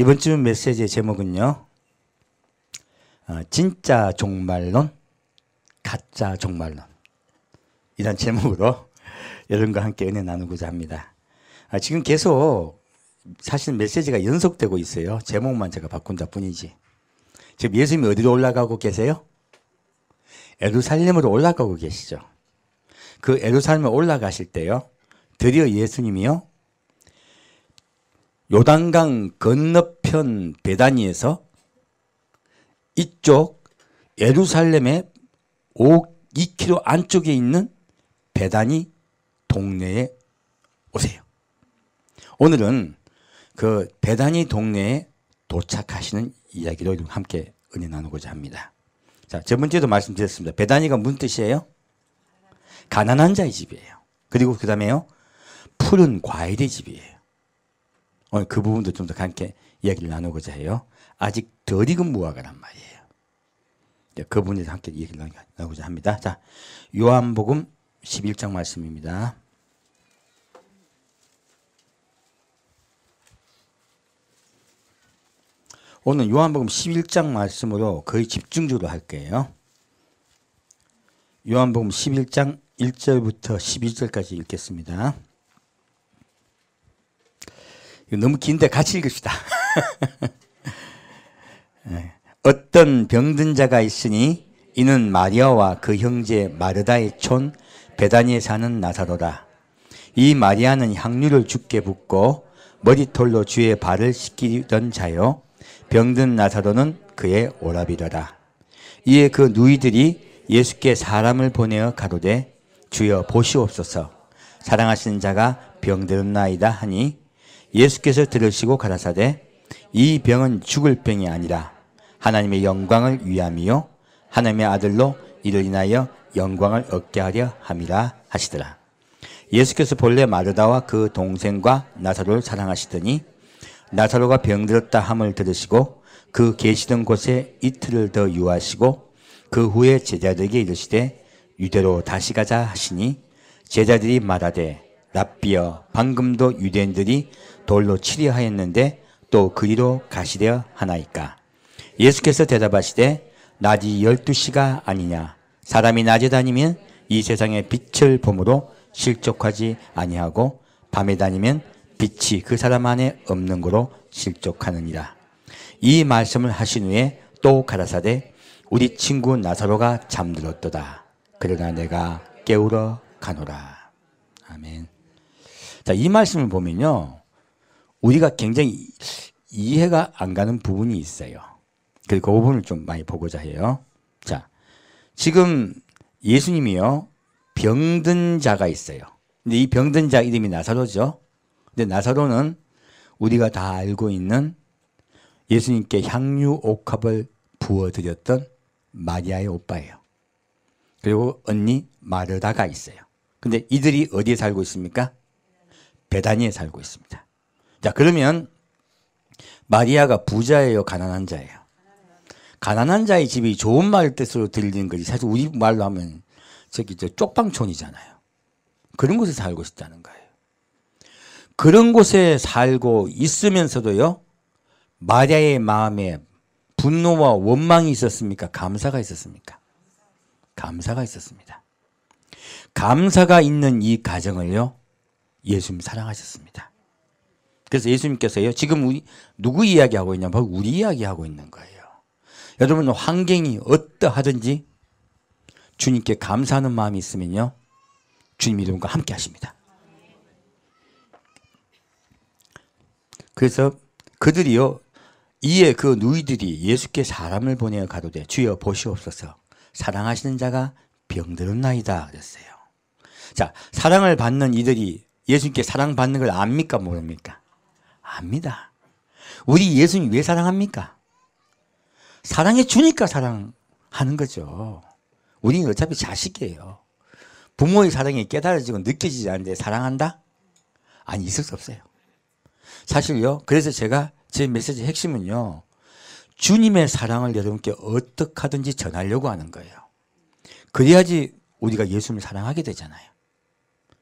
이번 주 메시지의 제목은요, 진짜 종말론, 가짜 종말론, 이런 제목으로 여러분과 함께 은혜 나누고자 합니다. 지금 계속 사실 메시지가 연속되고 있어요. 제목만 제가 바꾼다 뿐이지. 지금 예수님이 어디로 올라가고 계세요? 예루살렘으로 올라가고 계시죠. 그 예루살렘에 올라가실 때요, 드디어 예수님이요, 요단강 건너편 베다니에서 이쪽 예루살렘의 2km 안쪽에 있는 베다니 동네에 오세요. 오늘은 그 베다니 동네에 도착하시는 이야기로 함께 은혜 나누고자 합니다. 자, 저번주에도 말씀드렸습니다. 베다니가 무슨 뜻이에요? 가난한 자의 집이에요. 그리고 그 다음에요, 푸른 과일의 집이에요. 오늘 그 부분도 좀 더 함께 이야기를 나누고자 해요. 아직 덜 익은 무화과란 말이에요. 그 부분에서 함께 이야기를 나누고자 합니다. 자, 요한복음 11장 말씀입니다. 오늘 요한복음 11장 말씀으로 거의 집중적으로 할 거예요. 요한복음 11장 1절부터 12절까지 읽겠습니다. 이거 너무 긴데 같이 읽읍시다. 어떤 병든 자가 있으니 이는 마리아와 그 형제 마르다의 촌 베다니에 사는 나사로라. 이 마리아는 향유를 주께 붓고 머리털로 주의 발을 씻기던 자요, 병든 나사로는 그의 오라비더라. 이에 그 누이들이 예수께 사람을 보내어 가로되 주여 보시옵소서, 사랑하시는 자가 병들었나이다 하니 예수께서 들으시고 가라사대 이 병은 죽을 병이 아니라 하나님의 영광을 위함이요 하나님의 아들로 이를 인하여 영광을 얻게 하려 함이라 하시더라. 예수께서 본래 마르다와 그 동생과 나사로를 사랑하시더니 나사로가 병들었다 함을 들으시고 그 계시던 곳에 이틀을 더 유하시고 그 후에 제자들에게 이르시되 유대로 다시 가자 하시니 제자들이 말하되 랍비여, 방금도 유대인들이 돌로 치려 하였는데 또 그리로 가시려 하나이까? 예수께서 대답하시되 낮이 12시가 아니냐? 사람이 낮에 다니면 이 세상의 빛을 보므로 실족하지 아니하고 밤에 다니면 빛이 그 사람 안에 없는 거로 실족하느니라. 이 말씀을 하신 후에 또 가라사대 우리 친구 나사로가 잠들었도다. 그러나 내가 깨우러 가노라. 아멘. 자, 이 말씀을 보면요, 우리가 굉장히 이해가 안 가는 부분이 있어요. 그리고 그 부분을 좀 많이 보고자 해요. 자, 지금 예수님이요, 병든 자가 있어요. 근데 이 병든 자 이름이 나사로죠. 근데 나사로는 우리가 다 알고 있는 예수님께 향유 옥합을 부어드렸던 마리아의 오빠예요. 그리고 언니 마르다가 있어요. 근데 이들이 어디에 살고 있습니까? 베다니에 살고 있습니다. 자, 그러면 마리아가 부자예요, 가난한 자예요? 가난한 자의 집이 좋은 말 뜻으로 들리는 거지, 사실 우리 말로 하면 저기 저 쪽방촌이잖아요. 그런 곳에 살고 있다는 거예요. 그런 곳에 살고 있으면서도요, 마리아의 마음에 분노와 원망이 있었습니까? 감사가 있었습니까? 감사가 있었습니다. 감사가 있는 이 가정을요, 예수님 사랑하셨습니다. 그래서 예수님께서요, 지금 우리 누구 이야기하고 있냐면 바로 우리 이야기하고 있는 거예요. 여러분, 환경이 어떠하든지 주님께 감사하는 마음이 있으면요, 주님이 여러분과 함께 하십니다. 그래서 그들이요, 이에 그 누이들이 예수께 사람을 보내어 가로되 주여 보시옵소서, 사랑하시는 자가 병들었나이다 그랬어요. 자, 사랑을 받는 이들이 예수님께 사랑받는 걸 압니까 모릅니까? 압니다. 우리 예수님 왜 사랑합니까? 사랑해 주니까 사랑하는 거죠. 우리는 어차피 자식이에요. 부모의 사랑이 깨달아지고 느껴지지 않는데 사랑한다? 아니, 있을 수 없어요. 사실요, 그래서 제가 제 메시지 핵심은요, 주님의 사랑을 여러분께 어떻게 하든지 전하려고 하는 거예요. 그래야지 우리가 예수님을 사랑하게 되잖아요.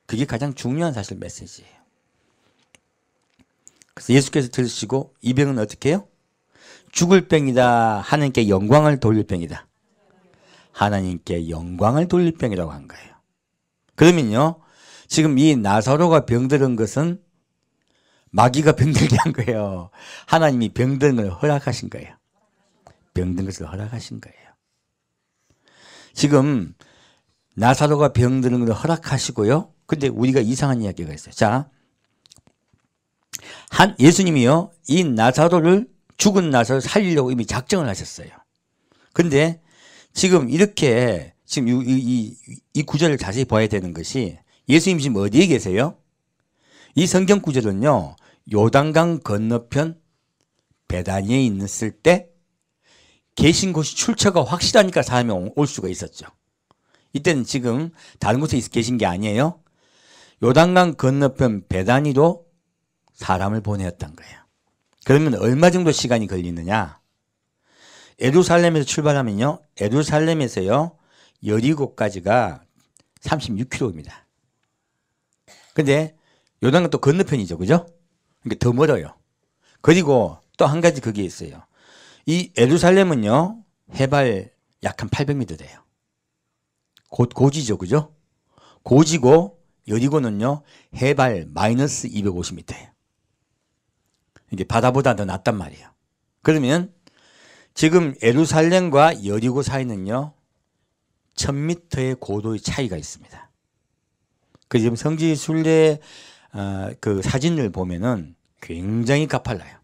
그게 가장 중요한 사실 메시지예요. 그래서 예수께서 들으시고 이 병은 어떻게 해요? 죽을 병이다. 하나님께 영광을 돌릴 병이다. 하나님께 영광을 돌릴 병이라고 한 거예요. 그러면요, 지금 이 나사로가 병들은 것은 마귀가 병들게 한 거예요. 하나님이 병든 걸 허락하신 거예요. 병든 것을 허락하신 거예요. 지금 나사로가 병드는 걸 허락하시고요. 근데 우리가 이상한 이야기가 있어요. 자, 예수님이요, 이 나사로를, 죽은 나사로를 살리려고 이미 작정을 하셨어요. 근데 지금 이렇게, 지금 이 구절을 자세히 봐야 되는 것이, 예수님 지금 어디에 계세요? 이 성경 구절은요, 요단강 건너편 베다니에 있었을 때 계신 곳이 출처가 확실하니까 사람이 올 수가 있었죠. 이때는 지금 다른 곳에 계신 게 아니에요. 요단강 건너편 베다니로 사람을 보내었던 거예요. 그러면 얼마 정도 시간이 걸리느냐? 예루살렘에서 출발하면요, 예루살렘에서요 여리고까지가 36km입니다. 근데 요단강 또 건너편이죠, 그죠? 그러니까 더 멀어요. 그리고 또 한 가지 그게 있어요. 이 예루살렘은요 해발 약 한 800m 돼요. 고지죠, 그죠? 고지고 여리고는요 해발 마이너스 250m예요. 이게 바다보다 더 낮단 말이에요. 그러면 지금 예루살렘과 여리고 사이는요 1000m의 고도의 차이가 있습니다. 그 지금 성지 순례 그 사진을 보면은 굉장히 가팔라요.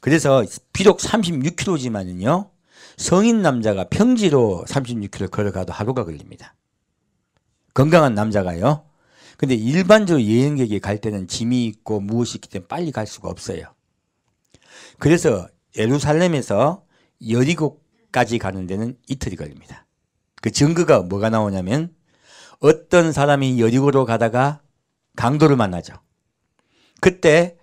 그래서 비록 36km지만은요 성인 남자가 평지로 36km 걸어가도 하루가 걸립니다. 건강한 남자가요. 근데 일반적으로 여행객이 갈 때는 짐이 있고 무엇이 있기 때문에 빨리 갈 수가 없어요. 그래서 예루살렘에서 여리고까지 가는 데는 이틀이 걸립니다. 그 증거가 뭐가 나오냐면 어떤 사람이 여리고로 가다가 강도를 만나죠. 그때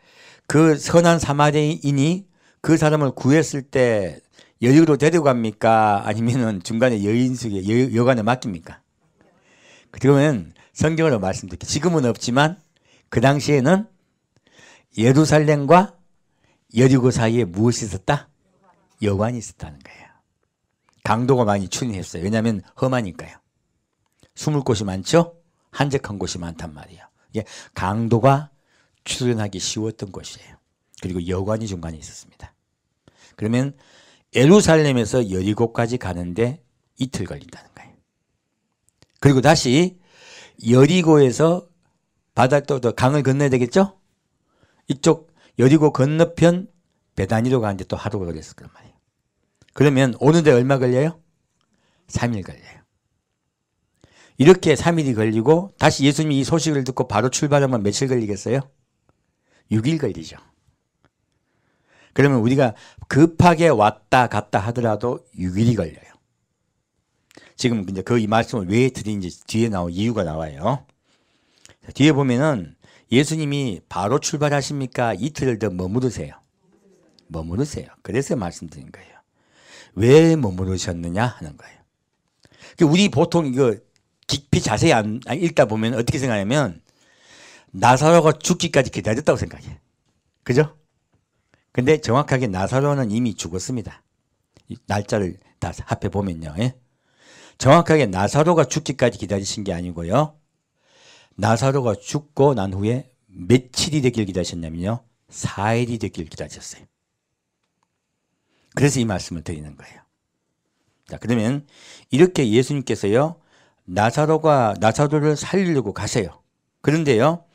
그 선한 사마리아인이 그 사람을 구했을 때 여리고로 데려갑니까? 아니면은 중간에 여인숙에 여관에 맡깁니까? 그러면 성경으로 말씀드릴게요. 지금은 없지만 그 당시에는 예루살렘과 여리고 사이에 무엇이 있었다? 여관이 있었다는 거예요. 강도가 많이 출입했어요. 왜냐하면 험하니까요. 숨을 곳이 많죠? 한적한 곳이 많단 말이에요. 이게 강도가 출연하기 쉬웠던 곳이에요. 그리고 여관이 중간에 있었습니다. 그러면 예루살렘에서 여리고까지 가는데 이틀 걸린다는 거예요. 그리고 다시 여리고에서 바다 또 강을 건너야 되겠죠? 이쪽 여리고 건너편 베다니로 가는데 또 하루가 걸렸을 거란 말이에요. 그러면 오는데 얼마 걸려요? 3일 걸려요. 이렇게 3일이 걸리고 다시 예수님이 이 소식을 듣고 바로 출발하면 며칠 걸리겠어요? 6일 걸리죠. 그러면 우리가 급하게 왔다 갔다 하더라도 6일이 걸려요. 지금 이제 그 이 말씀을 왜 드리는지 뒤에 나올 이유가 나와요. 뒤에 보면은 예수님이 바로 출발하십니까? 이틀 더 머무르세요. 머무르세요. 그래서 말씀드린 거예요. 왜 머무르셨느냐 하는 거예요. 우리 보통 이거 깊이 자세히 안 읽다 보면 어떻게 생각하냐면 나사로가 죽기까지 기다렸다고 생각해요. 그죠? 근데 정확하게 나사로는 이미 죽었습니다. 날짜를 다 합해 보면요. 예? 정확하게 나사로가 죽기까지 기다리신 게 아니고요. 나사로가 죽고 난 후에 며칠이 되길 기다리셨냐면요. 4일이 되길 기다리셨어요. 그래서 이 말씀을 드리는 거예요. 자, 그러면 이렇게 예수님께서요. 나사로를 살리려고 가세요. 그런데요.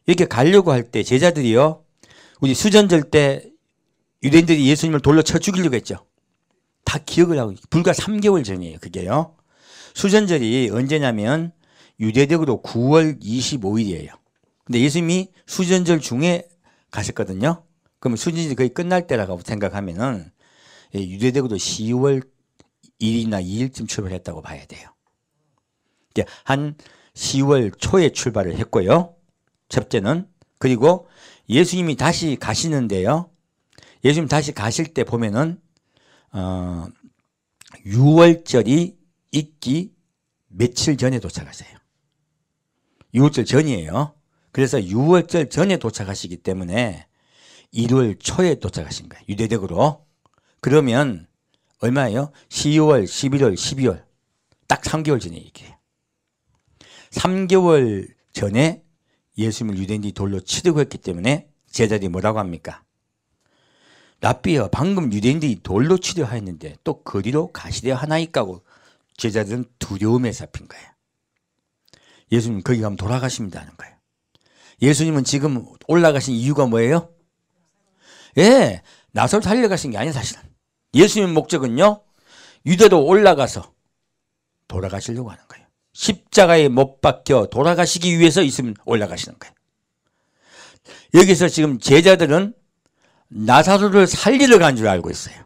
이렇게 가려고 할 때 제자들이요. 우리 수전절 때 유대인들이 예수님을 돌로 쳐 죽이려고 했죠. 다 기억을 하고 불과 3개월 전이에요. 그게요. 수전절이 언제냐면 유대적으로 9월 25일이에요. 근데 예수님이 수전절 중에 가셨거든요. 그럼 수전절이 거의 끝날 때라고 생각하면은 유대적으로 10월 1일이나 2일쯤 출발했다고 봐야 돼요. 이제 한 10월 초에 출발을 했고요. 첫째는. 그리고 예수님이 다시 가시는데요. 예수님 다시 가실 때 보면은 6월절이 있기 며칠 전에 도착하세요. 6월절 전이에요. 그래서 6월절 전에 도착하시기 때문에 1월 초에 도착하신 거예요. 유대적으로. 그러면 얼마예요? 10월, 11월, 12월. 딱 3개월 전에 얘기해요. 3개월 전에 예수님을 유대인들이 돌로 치려고 했기 때문에 제자들이 뭐라고 합니까? 랍비여, 방금 유대인들이 돌로 치려 하였는데 또 거리로 가시려 하나이까 하고 제자들은 두려움에 잡힌 거예요. 예수님 거기 가면 돌아가십니다 하는 거예요. 예수님은 지금 올라가신 이유가 뭐예요? 예, 나사로 살려가신 게 아니에요. 사실은 예수님의 목적은요, 유대로 올라가서 돌아가시려고 하는 거예요. 십자가에 못 박혀 돌아가시기 위해서 있으면 올라가시는 거예요. 여기서 지금 제자들은 나사로를 살리러 간 줄 알고 있어요.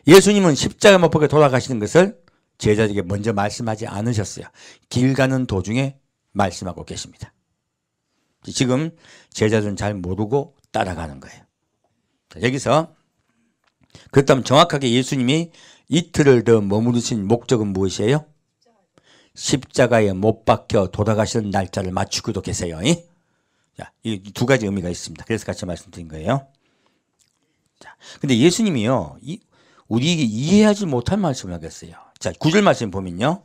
예수님은 십자가에 못 박혀 돌아가시는 것을 제자들에게 먼저 말씀하지 않으셨어요. 길 가는 도중에 말씀하고 계십니다. 지금 제자들은 잘 모르고 따라가는 거예요. 여기서 그렇다면 정확하게 예수님이 이틀을 더 머무르신 목적은 무엇이에요? 십자가에 못 박혀 돌아가시는 날짜를 맞추고도 계세요. 자, 이 두 가지 의미가 있습니다. 그래서 같이 말씀드린 거예요. 자, 근데 예수님이요, 우리에게 이해하지 못할 말씀을 하겠어요. 자, 9절 말씀 보면요,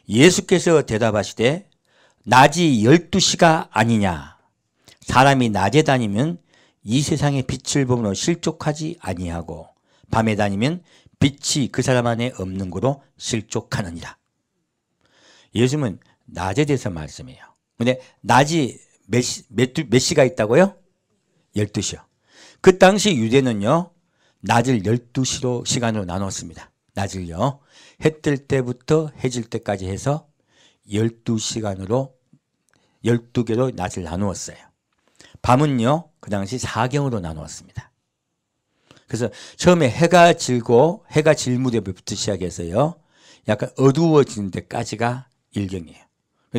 예수께서 대답하시되 낮이 12시가 아니냐. 사람이 낮에 다니면 이 세상의 빛을 보므로 실족하지 아니하고 밤에 다니면 빛이 그 사람 안에 없는 거로 실족하느니라. 예수님은 낮에 대해서 말씀해요. 근데 낮이 몇 시가 있다고요? 12시요. 그 당시 유대는요, 낮을 12시로 시간으로 나눴습니다. 낮을요, 해 뜰 때부터 해질 때까지 해서 12시간으로 12개로 낮을 나누었어요. 밤은요, 그 당시 4경으로 나누었습니다. 그래서 처음에 해가 질고 해가 질 무렵부터 시작해서요, 약간 어두워지는 데까지가 1경이에요.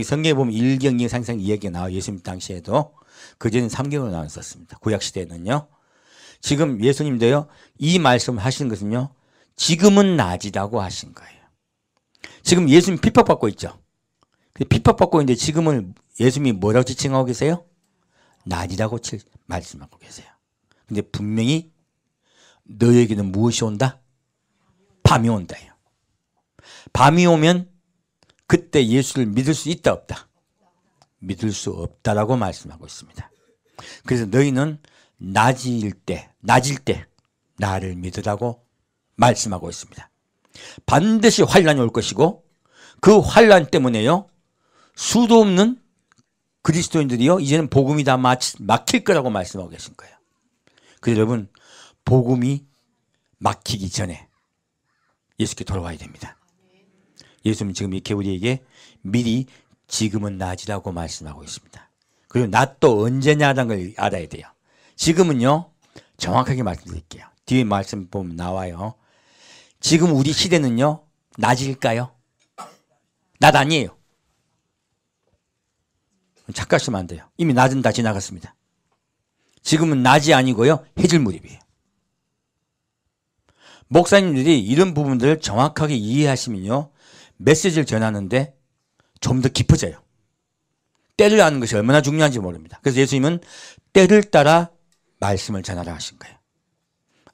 성경에 보면 1경, 2경, 3경, 2경이 나와요. 예수님 당시에도. 그전에는 3경으로 나눴었습니다. 구약시대에는요. 지금 예수님도요, 이 말씀을 하시는 것은요, 지금은 낮이라고 하신 거예요. 지금 예수님 핍박받고 있죠. 핍박받고 있는데 지금은 예수님이 뭐라고 지칭하고 계세요? 낮이라고 말씀하고 계세요. 근데 분명히 너에게는 무엇이 온다? 밤이 온다요. 밤이 오면 그때 예수를 믿을 수 있다 없다? 믿을 수 없다라고 말씀하고 있습니다. 그래서 너희는 낮일 때 나를 믿으라고 말씀하고 있습니다. 반드시 환란이 올 것이고 그 환란 때문에요, 수도 없는 그리스도인들이요, 이제는 복음이 다 막힐 거라고 말씀하고 계신 거예요. 그래서 여러분, 복음이 막히기 전에 예수께 돌아와야 됩니다. 예수님은 지금 이렇게 우리에게 미리 지금은 낮이라고 말씀하고 있습니다. 그리고 낮도 언제냐라는 걸 알아야 돼요. 지금은요, 정확하게 말씀드릴게요. 뒤에 말씀 보면 나와요. 지금 우리 시대는요, 낮일까요? 낮 아니에요. 착각하시면 안 돼요. 이미 낮은 다 지나갔습니다. 지금은 낮이 아니고요, 해질 무렵이에요. 목사님들이 이런 부분들을 정확하게 이해하시면요, 메시지를 전하는데 좀 더 깊어져요. 때를 아는 것이 얼마나 중요한지 모릅니다. 그래서 예수님은 때를 따라 말씀을 전하라 하신 거예요.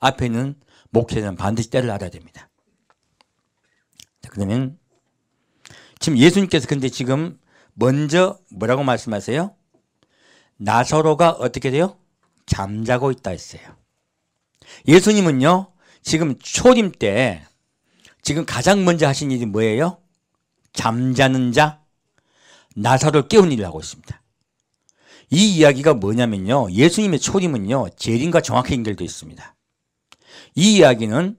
앞에 있는 목회자는 반드시 때를 알아야 됩니다. 자, 그러면 지금 예수님께서 근데 지금 먼저 뭐라고 말씀하세요? 나사로가 어떻게 돼요? 잠자고 있다 했어요. 예수님은요, 지금 초림 때 지금 가장 먼저 하신 일이 뭐예요? 잠자는 자 나사로를 깨운 일을 하고 있습니다. 이 이야기가 뭐냐면요, 예수님의 초림은요, 재림과 정확히 연결되어 있습니다. 이 이야기는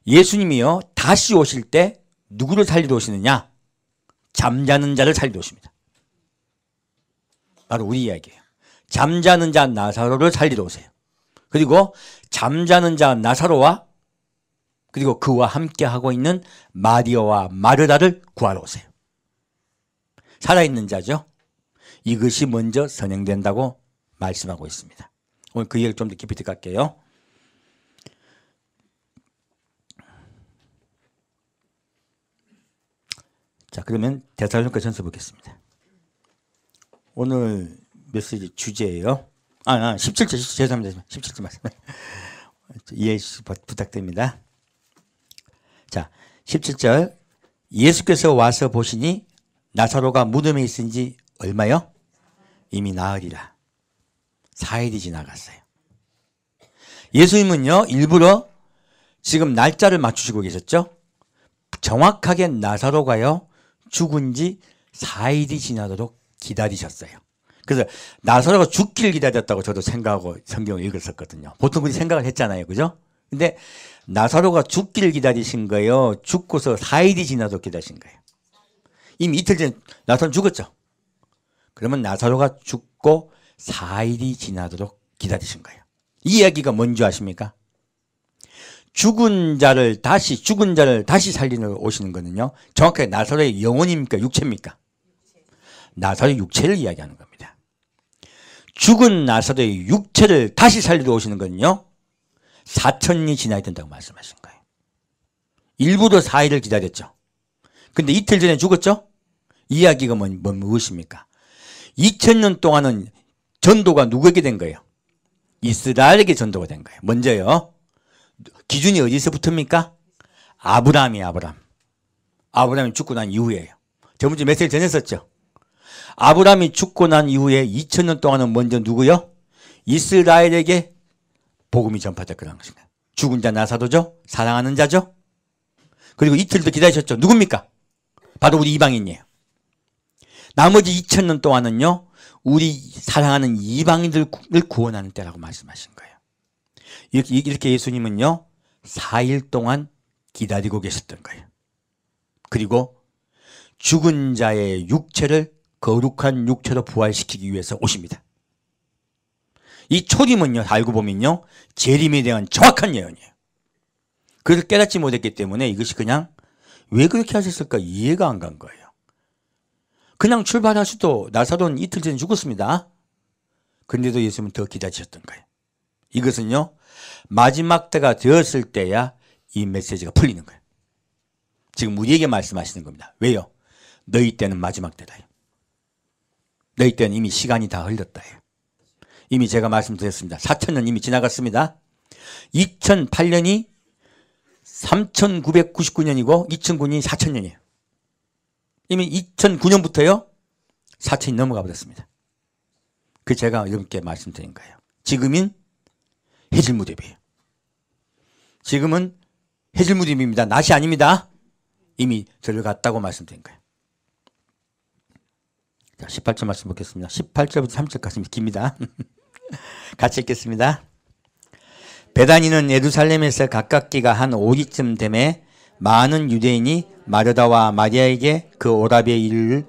예수님이요, 다시 오실 때 누구를 살리러 오시느냐? 잠자는 자를 살리러 오십니다. 바로 우리 이야기예요. 잠자는 자 나사로를 살리러 오세요. 그리고 잠자는 자 나사로와 그리고 그와 함께 하고 있는 마리아와 마르다를 구하러 오세요. 살아있는 자죠. 이것이 먼저 선행된다고 말씀하고 있습니다. 오늘 그 얘기를 좀 더 깊이 들어갈게요. 자, 그러면 데살로니가 전서 보겠습니다. 오늘 메시지 주제예요. 17절, 죄송합니다. 17절 말씀. 이해 부탁드립니다. 자, 17절. 예수께서 와서 보시니 나사로가 무덤에 있은 지 얼마요? 이미 나흘이라. 4일이 지나갔어요. 예수님은요, 일부러 지금 날짜를 맞추시고 계셨죠? 정확하게 나사로가요, 죽은 지 4일이 지나도록 기다리셨어요. 그래서 나사로가 죽길 기다렸다고 저도 생각하고 성경을 읽었었거든요. 보통 그렇게 생각을 했잖아요. 그죠? 근데 나사로가 죽기를 기다리신 거예요? 죽고서 4일이 지나도록 기다리신 거예요? 이미 이틀 전에 나사로 죽었죠? 그러면 나사로가 죽고 4일이 지나도록 기다리신 거예요. 이 이야기가 뭔지 아십니까? 죽은 자를 다시 살리러 오시는 거는요, 정확하게 나사로의 영혼입니까? 육체입니까? 나사로의 육체를 이야기하는 겁니다. 죽은 나사로의 육체를 다시 살리러 오시는 거는요, 4천년이 지나야 된다고 말씀하신 거예요. 일부러 4일을 기다렸죠. 근데 이틀 전에 죽었죠? 이 이야기가 무엇입니까? 2000년 동안은 전도가 누구에게 된 거예요? 이스라엘에게 전도가 된 거예요. 먼저요. 기준이 어디서부터입니까? 아브라함이 죽고 난 이후에요. 저번주에 메시지 전했었죠. 아브라함이 죽고 난 이후에 2000년 동안은 먼저 누구요? 이스라엘에게 복음이 전파됐거든요. 죽은 자 나사로죠? 사랑하는 자죠? 그리고 이틀 더 기다리셨죠? 누굽니까? 바로 우리 이방인이에요. 나머지 2000년 동안은요, 우리 사랑하는 이방인들을 구원하는 때라고 말씀하신 거예요. 이렇게 예수님은요, 4일 동안 기다리고 계셨던 거예요. 그리고 죽은 자의 육체를 거룩한 육체로 부활시키기 위해서 오십니다. 이 초림은요, 알고 보면요, 재림에 대한 정확한 예언이에요. 그걸 깨닫지 못했기 때문에 이것이 그냥 왜 그렇게 하셨을까 이해가 안 간 거예요. 그냥 출발하셔도 나사로는 이틀 전에 죽었습니다. 그런데도 예수님은 더 기다리셨던 거예요. 이것은요, 마지막 때가 되었을 때야 이 메시지가 풀리는 거예요. 지금 우리에게 말씀하시는 겁니다. 왜요? 너희 때는 마지막 때다. 너희 때는 이미 시간이 다 흘렀다. 이미 제가 말씀드렸습니다. 4천년 이미 지나갔습니다. 2008년이 3999년이고 2009년이 4000년이에요. 이미 2009년부터요 4천이 넘어가 버렸습니다. 그 제가 여러분께 말씀드린 거예요. 지금은 해질무렵이에요. 지금은 해질무렵입니다. 낮이 아닙니다. 이미 들어갔다고 말씀드린 거예요. 자, 18절 말씀 보겠습니다. 18절부터 3절까지 깁니다. 같이 읽겠습니다. 베다니는 예루살렘에서 가깝기가 한 5리쯤 됨에 많은 유대인이 마르다와 마리아에게 그 오라비의 일로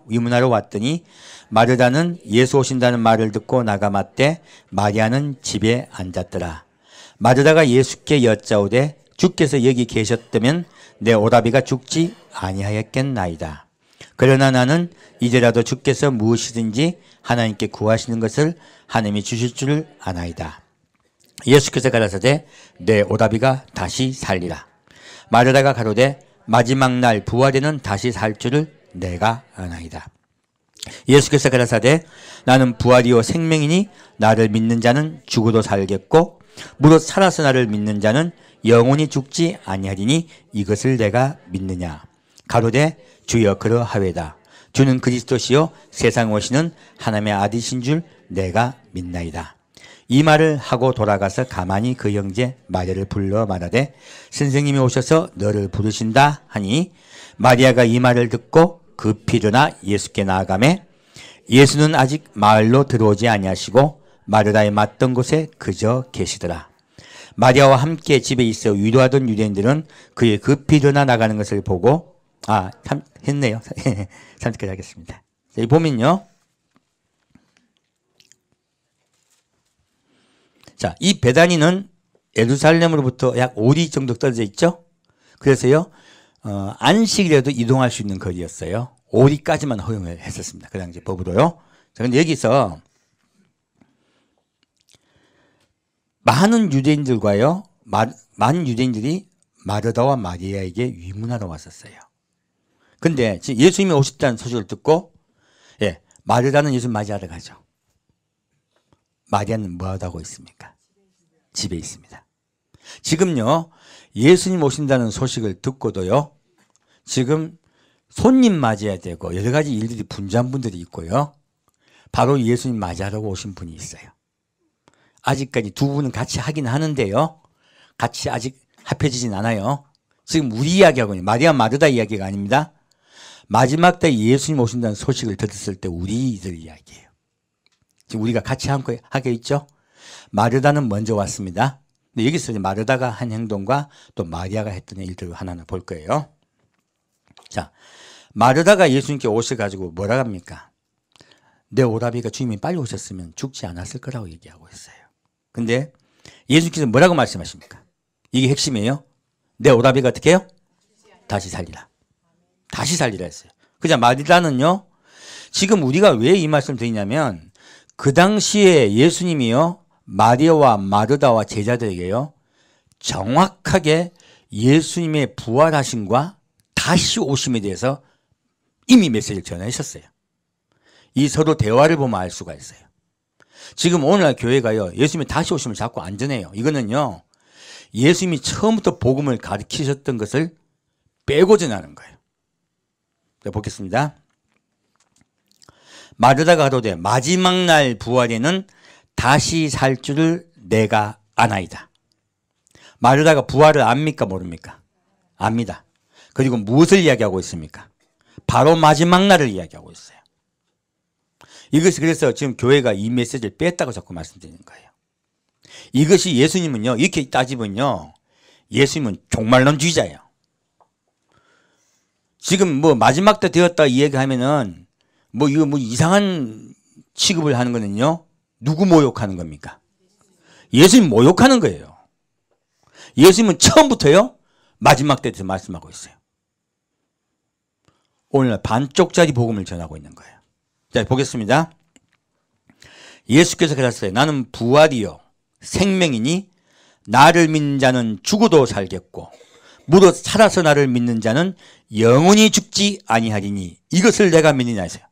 위문하러 왔더니 마르다는 예수 오신다는 말을 듣고 나가 맞되 마리아는 집에 앉았더라. 마르다가 예수께 여짜오되 주께서 여기 계셨다면 내 오라비가 죽지 아니하였겠나이다. 그러나 나는 이제라도 주께서 무엇이든지 하나님께 구하시는 것을 하나님이 주실 줄을 아나이다. 예수께서 가라사대 내 오라비가 다시 살리라. 마르다가 가로되 마지막 날 부활에는 다시 살 줄을 내가 아나이다. 예수께서 가라사대 나는 부활이요 생명이니 나를 믿는 자는 죽어도 살겠고 무릇 살아서 나를 믿는 자는 영원히 죽지 아니하리니 이것을 내가 믿느냐. 가로되 주여 그러하외다. 주는 그리스도시요 세상 오시는 하나님의 아들이신 줄 내가 믿나이다. 이 말을 하고 돌아가서 가만히 그 형제 마리아를 불러 말하되 선생님이 오셔서 너를 부르신다 하니 마리아가 이 말을 듣고 급히 일어나 예수께 나아가매 예수는 아직 마을로 들어오지 아니하시고 마르다의 맞던 곳에 그저 계시더라. 마리아와 함께 집에 있어 위로하던 유대인들은 그의 급히 일어나 나가는 것을 보고 했네요. 30까지 하겠습니다. 여기 보면요. 자, 이 베다니는 예루살렘으로부터 약 5리 정도 떨어져 있죠. 그래서요, 안식일에도 이동할 수 있는 거리였어요. 5리까지만 허용을 했었습니다. 그 당시 법으로요. 자, 근데 여기서 많은 유대인들과요, 많은 유대인들이 마르다와 마리아에게 위문하러 왔었어요. 근데 예수님이 오셨다는 소식을 듣고, 마르다는 예수님 맞이하러 가죠. 마리아는 뭐하고 하고 있습니까? 집에 있습니다. 지금요, 예수님 오신다는 소식을 듣고도요, 지금 손님 맞이해야 되고 여러 가지 일들이 분주한 분들이 있고요. 바로 예수님 맞이하려고 오신 분이 있어요. 아직까지 두 분은 같이 하긴 하는데요. 같이 아직 합해지진 않아요. 지금 우리 이야기하고는 마리아 마르다 이야기가 아닙니다. 마지막 때 예수님 오신다는 소식을 들었을 때 우리들 이야기예요. 지금 우리가 같이 하게 있죠. 마르다는 먼저 왔습니다. 근데 여기서 마르다가 한 행동과 또 마리아가 했던 일들을 하나는 볼 거예요. 자, 마르다가 예수님께 오셔가지고 뭐라 합니까? 내 오라비가 주님이 빨리 오셨으면 죽지 않았을 거라고 얘기하고 있어요. 근데 예수님께서 뭐라고 말씀하십니까? 이게 핵심이에요. 내 오라비가 어떻게 해요? 다시 살리라. 다시 살리라 했어요. 그자 마르다는요, 지금 우리가 왜 이 말씀을 드리냐면, 그 당시에 예수님이요, 마리아와 마르다와 제자들에게요, 정확하게 예수님의 부활하심과 다시 오심에 대해서 이미 메시지를 전하셨어요. 이 서로 대화를 보면 알 수가 있어요. 지금 오늘날 교회가요, 예수님이 다시 오심을 자꾸 안 전해요. 이거는요, 예수님이 처음부터 복음을 가르치셨던 것을 빼고 전하는 거예요. 자, 보겠습니다. 마르다가 가로되 마지막 날 부활에는 다시 살 줄을 내가 아나이다. 마르다가 부활을 압니까 모릅니까? 압니다. 그리고 무엇을 이야기하고 있습니까? 바로 마지막 날을 이야기하고 있어요. 이것이 그래서 지금 교회가 이 메시지를 뺐다고 자꾸 말씀드리는 거예요. 이것이 예수님은요, 이렇게 따지면요, 예수님은 종말론주의자예요. 지금 뭐 마지막 때 되었다 이 얘기하면은 뭐 이거 뭐 이상한 취급을 하는 거는요, 누구 모욕하는 겁니까? 예수님 모욕하는 거예요. 예수님은 처음부터요, 마지막 때에서 말씀하고 있어요. 오늘날 반쪽짜리 복음을 전하고 있는 거예요. 자, 보겠습니다. 예수께서 그랬어요. 나는 부활이요 생명이니 나를 믿는 자는 죽어도 살겠고 무릇 살아서 나를 믿는 자는 영원히 죽지 아니하리니 이것을 내가 믿느냐 했어요.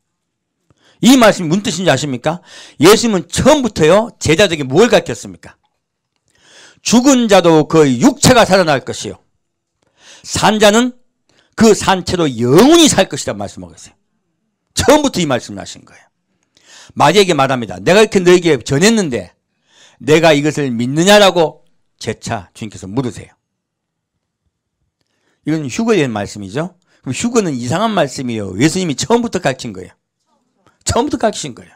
이 말씀이 무슨 뜻인지 아십니까? 예수님은 처음부터요, 제자들에게 뭘 가르쳤습니까? 죽은 자도 그 육체가 살아날 것이요, 산 자는 그 산채로 영원히 살 것이라 말씀하고 있어요. 처음부터 이 말씀을 하신 거예요. 마리아에게 말합니다. 내가 이렇게 너에게 전했는데 내가 이것을 믿느냐라고 재차 주님께서 물으세요. 이건 휴거에 대한 말씀이죠. 그럼 휴거는 이상한 말씀이에요. 예수님이 처음부터 가르친 거예요. 처음부터 가르치신 거예요.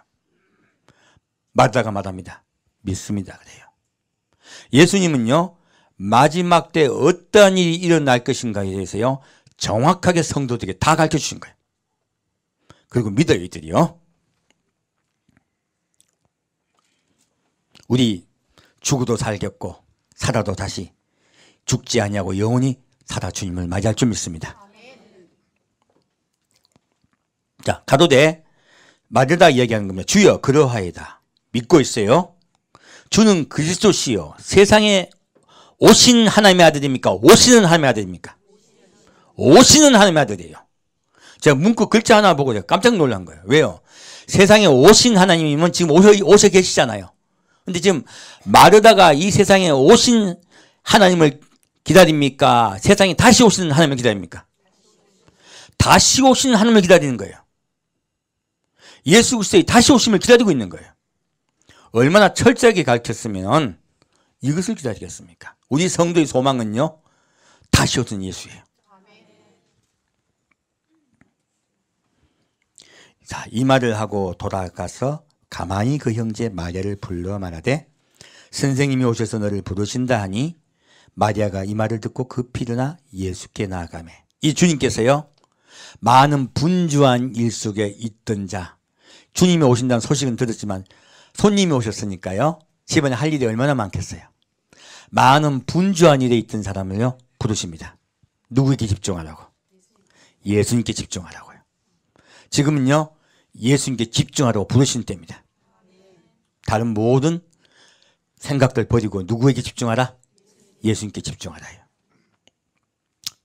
마르다가 말합니다. 믿습니다. 그래요. 예수님은요, 마지막 때 어떠한 일이 일어날 것인가에 대해서요, 정확하게 성도들에게 다 가르쳐 주신 거예요. 그리고 믿어요, 이들이요. 우리 죽어도 살겠고 살아도 다시 죽지 아니하고 영원히 살아 주님을 맞이할 줄 믿습니다. 자, 가로되 마르다 이야기하는 겁니다. 주여 그러하이다. 믿고 있어요. 주는 그리스도시요 세상에 오신 하나님의 아들입니까? 오시는 하나님의 아들입니까? 오시는 하나님의 아들이에요. 제가 문구 글자 하나 보고 제가 깜짝 놀란 거예요. 왜요? 세상에 오신 하나님이면 지금 오셔 계시잖아요. 근데 지금 마르다가 이 세상에 오신 하나님을 기다립니까? 세상에 다시 오시는 하나님을 기다립니까? 다시 오시는 하나님을 기다리는 거예요. 예수 그리스도의 다시 오심을 기다리고 있는 거예요. 얼마나 철저하게 가르쳤으면 이것을 기다리겠습니까? 우리 성도의 소망은요, 다시 오신 예수예요. 자, 이 말을 하고 돌아가서 가만히 그 형제 마리아를 불러 말하되 선생님이 오셔서 너를 부르신다 하니 마리아가 이 말을 듣고 급히 일어나 예수께 나아가매. 이 주님께서요, 많은 분주한 일 속에 있던 자, 주님이 오신다는 소식은 들었지만 손님이 오셨으니까요, 집안에 할 일이 얼마나 많겠어요. 많은 분주한 일에 있던 사람을요 부르십니다. 누구에게 집중하라고? 예수님께 집중하라고요. 지금은요, 예수님께 집중하라고 부르신 때입니다. 다른 모든 생각들 버리고 누구에게 집중하라? 예수님께 집중하라요.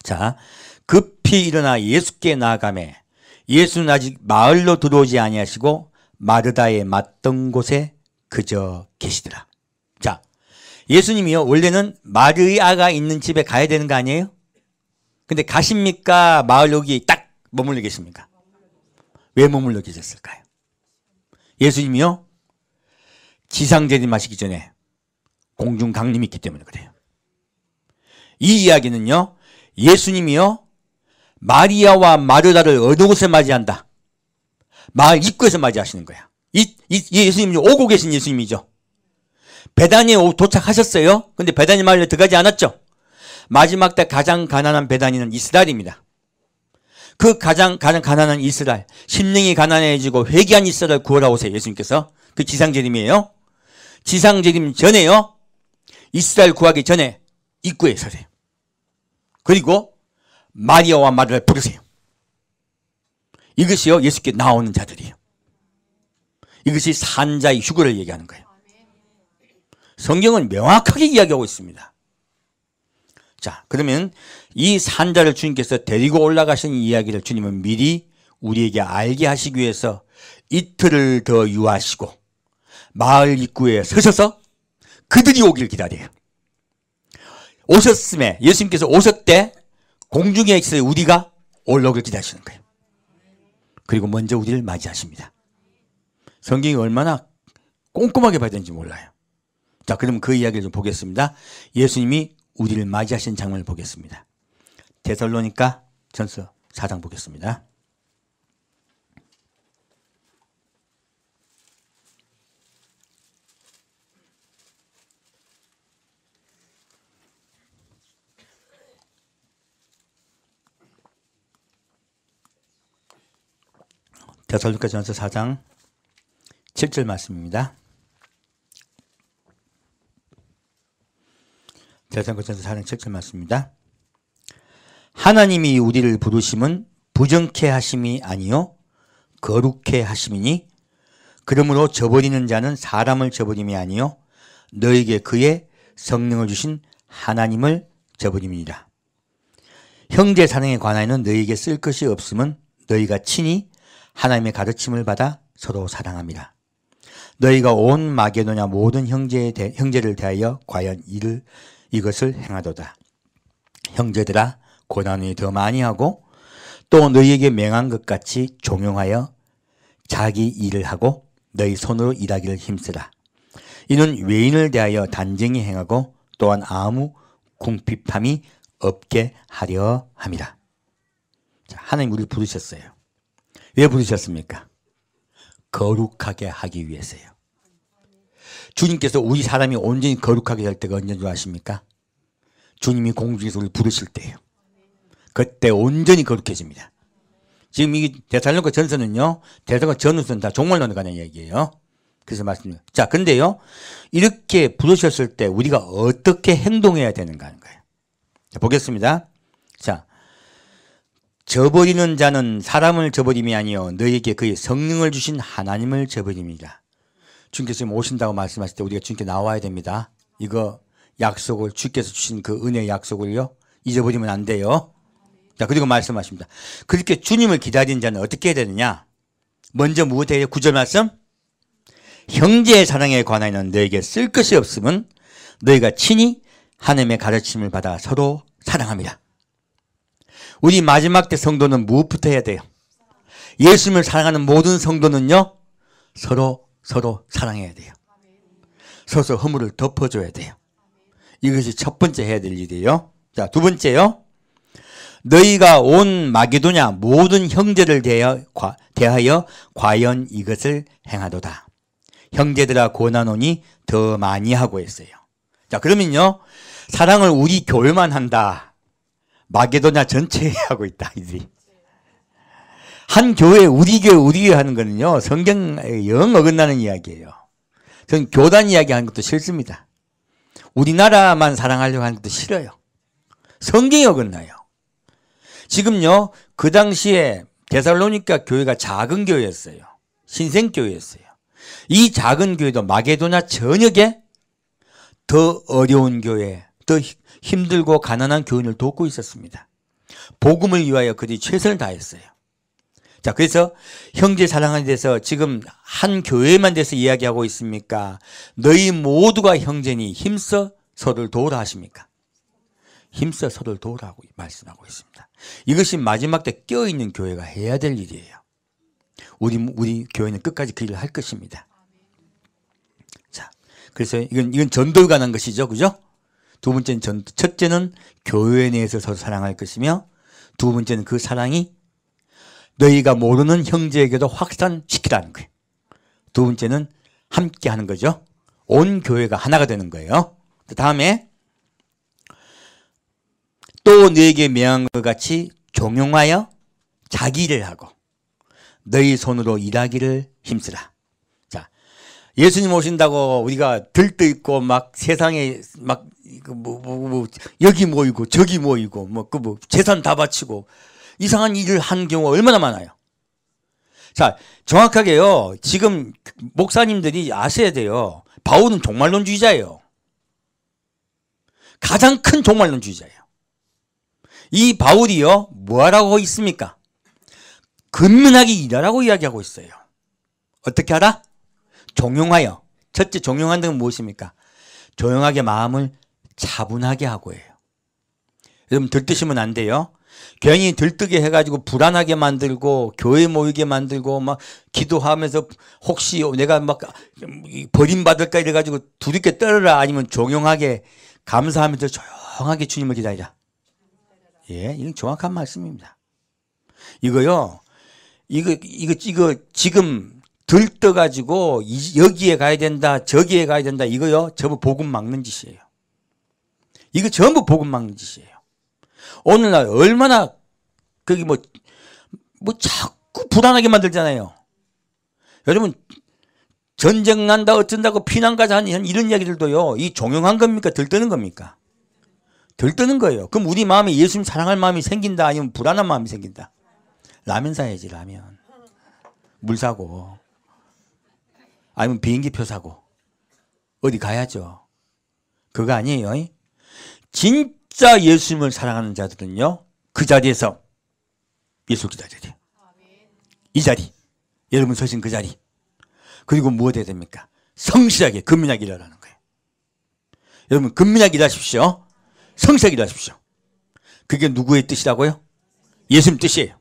자, 급히 일어나 예수께 나아가매 예수는 아직 마을로 들어오지 아니하시고 마르다에 맞던 곳에 그저 계시더라. 자, 예수님이요 원래는 마리아가 있는 집에 가야 되는 거 아니에요? 근데 가십니까? 마을 여기 딱 머물러 계십니까? 왜 머물러 계셨을까요? 예수님이요 지상재림하시기 전에 공중 강림이 있기 때문에 그래요. 이 이야기는요 예수님이요 마리아와 마르다를 어느 곳에 맞이한다? 마을 입구에서 맞이하시는 거야. 이 예수님이 오고 계신 예수님이죠. 베다니에 도착하셨어요. 근데 베다니 마을에 들어가지 않았죠. 마지막 때 가장 가난한 베다니는 이스라엘입니다. 그 가장 가난한 이스라엘, 심령이 가난해지고 회개한 이스라엘 구하러 오세요. 예수님께서. 그 지상재림이에요. 지상재림 전에요 이스라엘 구하기 전에 입구에 서세요. 그리고 마리아와 마르다를 부르세요. 이것이요 예수께 나오는 자들이에요. 이것이 산자의 휴거를 얘기하는 거예요. 성경은 명확하게 이야기하고 있습니다. 자, 그러면 이 산자를 주님께서 데리고 올라가신 이야기를 주님은 미리 우리에게 알게 하시기 위해서 이틀을 더 유하시고 마을 입구에 서셔서 그들이 오기를 기다려요. 오셨음에 예수님께서 오셨대 공중에 있어요. 우리가 올라오길 기다리시는 거예요. 그리고 먼저 우리를 맞이하십니다. 성경이 얼마나 꼼꼼하게 봐야 되는지 몰라요. 자, 그럼 그 이야기를 좀 보겠습니다. 예수님이 우리를 맞이하신 장면을 보겠습니다. 데살로니가 전서 4장 보겠습니다. 데살로니가 전서 4장 7절 말씀입니다. 데살로니가 전서 4장 7절 말씀입니다. 하나님이 우리를 부르심은 부정케 하심이 아니요 거룩케 하심이니 그러므로 저버리는 자는 사람을 저버림이 아니요 너에게 그의 성령을 주신 하나님을 저버림이니라. 형제 사랑에 관하여는 너에게 쓸 것이 없음은 너희가 친히 하나님의 가르침을 받아 서로 사랑함이라. 너희가 온 마게도냐 모든 형제를 대하여 과연 이것을 행하도다. 형제들아 고난이 더 많이 하고 또 너희에게 명한 것 같이 종용하여 자기 일을 하고 너희 손으로 일하기를 힘쓰라. 이는 외인을 대하여 단정히 행하고 또한 아무 궁핍함이 없게 하려 함이라. 자, 하나님 우리를 부르셨어요. 왜 부르셨습니까? 거룩하게 하기 위해서요. 주님께서 우리 사람이 온전히 거룩하게 될 때가 언제인 줄 아십니까? 주님이 공중에서 우리를 부르실 때예요. 그때 온전히 거룩해집니다. 지금 이 데살로니가 전서는요, 데살로니가 전후서는 다 종말론에 관한 얘기예요. 그래서 말씀드려요. 자, 근데요, 이렇게 부르셨을 때 우리가 어떻게 행동해야 되는가 하는 거예요. 자, 보겠습니다. 자, 저버리는 자는 사람을 저버림이 아니요 너희에게 그의 성령을 주신 하나님을 저버림이라. 주님께서 지금 오신다고 말씀하실 때 우리가 주님께 나와야 됩니다. 이거 약속을 주께서 주신 그 은혜의 약속을요 잊어버리면 안 돼요. 자, 그리고 말씀하십니다. 그렇게 주님을 기다리는 자는 어떻게 해야 되느냐? 먼저 무엇이에요? 9절 말씀. 형제의 사랑에 관하여는 너에게 쓸 것이 없음은 너희가 친히 하나님의 가르침을 받아 서로 사랑합니다. 우리 마지막 때 성도는 무엇부터 해야 돼요? 예수님을 사랑하는 모든 성도는요 서로 사랑해야 돼요. 서로 허물을 덮어줘야 돼요. 이것이 첫 번째 해야 될 일이에요. 자, 두 번째요. 너희가 온 마게도냐 모든 형제를 대하여 과연 이것을 행하도다. 형제들아 고난오니 더 많이 하고 했어요. 자, 그러면요 사랑을 우리 교회만 한다. 마게도냐 전체에 하고 있다. 이들이 한 교회 우리 교회 하는 거는요 성경에 영 어긋나는 이야기예요. 저는 교단 이야기하는 것도 싫습니다. 우리나라만 사랑하려고 하는 것도 싫어요. 성경이 어긋나요. 지금요 그 당시에 데살로니가 교회가 작은 교회였어요. 신생교회였어요. 이 작은 교회도 마게도냐 전역에 더 어려운 교회, 더 힘들고 가난한 교인을 돕고 있었습니다. 복음을 위하여 그들이 최선을 다했어요. 자, 그래서 형제 사랑에 대해서 지금 한 교회만 대해서 이야기하고 있습니까? 너희 모두가 형제니 힘써 서로를 도우라 하십니까? 힘써 서로를 도우라고 말씀하고 있습니다. 이것이 마지막 때 껴있는 교회가 해야 될 일이에요. 우리 교회는 끝까지 그 일을 할 것입니다. 자, 그래서 이건 전도에 관한 것이죠. 그죠? 두 번째는 첫째는 교회 내에서 서로 사랑할 것이며, 두 번째는 그 사랑이 너희가 모르는 형제에게도 확산시키라는 거예요. 두 번째는 함께 하는 거죠. 온 교회가 하나가 되는 거예요. 다음에 또 너에게 명한 것 같이 종용하여 자기 일을 하고 너희 손으로 일하기를 힘쓰라. 자, 예수님 오신다고 우리가 들떠있고 막 세상에 막 여기 모이고 저기 모이고 재산 다 바치고 이상한 일을 한 경우가 얼마나 많아요. 자, 정확하게요. 지금 목사님들이 아셔야 돼요. 바울은 종말론주의자예요. 가장 큰 종말론주의자예요. 이 바울이요, 뭐하라고 있습니까? 근면하게 일하라고 이야기하고 있어요. 어떻게 하라? 종용하여. 첫째, 종용한다는 건 무엇입니까? 조용하게 마음을 차분하게 하고 해요. 여러분 들뜨시면 안 돼요. 괜히 들뜨게 해가지고 불안하게 만들고 교회 모이게 만들고 막 기도하면서 혹시 내가 막 버림받을까 이래가지고 두렵게 떨어라. 아니면 종용하게 감사하면서 조용하게 주님을 기다리라. 예, 이건 정확한 말씀입니다. 이거요, 이거 지금 들떠가지고 여기에 가야 된다, 저기에 가야 된다, 이거요, 전부 복음 막는 짓이에요. 이거 전부 복음 막는 짓이에요. 오늘날 얼마나, 거기 자꾸 불안하게 만들잖아요. 여러분, 전쟁 난다, 어쩐다고 피난 가자 하는 이런 이야기들도요, 이 종용한 겁니까? 들뜨는 겁니까? 들뜨는 거예요. 그럼 우리 마음에 예수님 사랑할 마음이 생긴다, 아니면 불안한 마음이 생긴다? 라면 사야지, 라면. 물 사고. 아니면 비행기표 사고. 어디 가야죠. 그거 아니에요. 진짜 예수님을 사랑하는 자들은요, 그 자리에서 예수를 기다려야 돼요. 이 자리. 여러분 서신 그 자리. 그리고 무엇 해야 됩니까? 성실하게, 근면하게 일하라는 거예요. 여러분, 근면하게 일하십시오. 성실하게 일하십시오. 그게 누구의 뜻이라고요? 예수님 뜻이에요.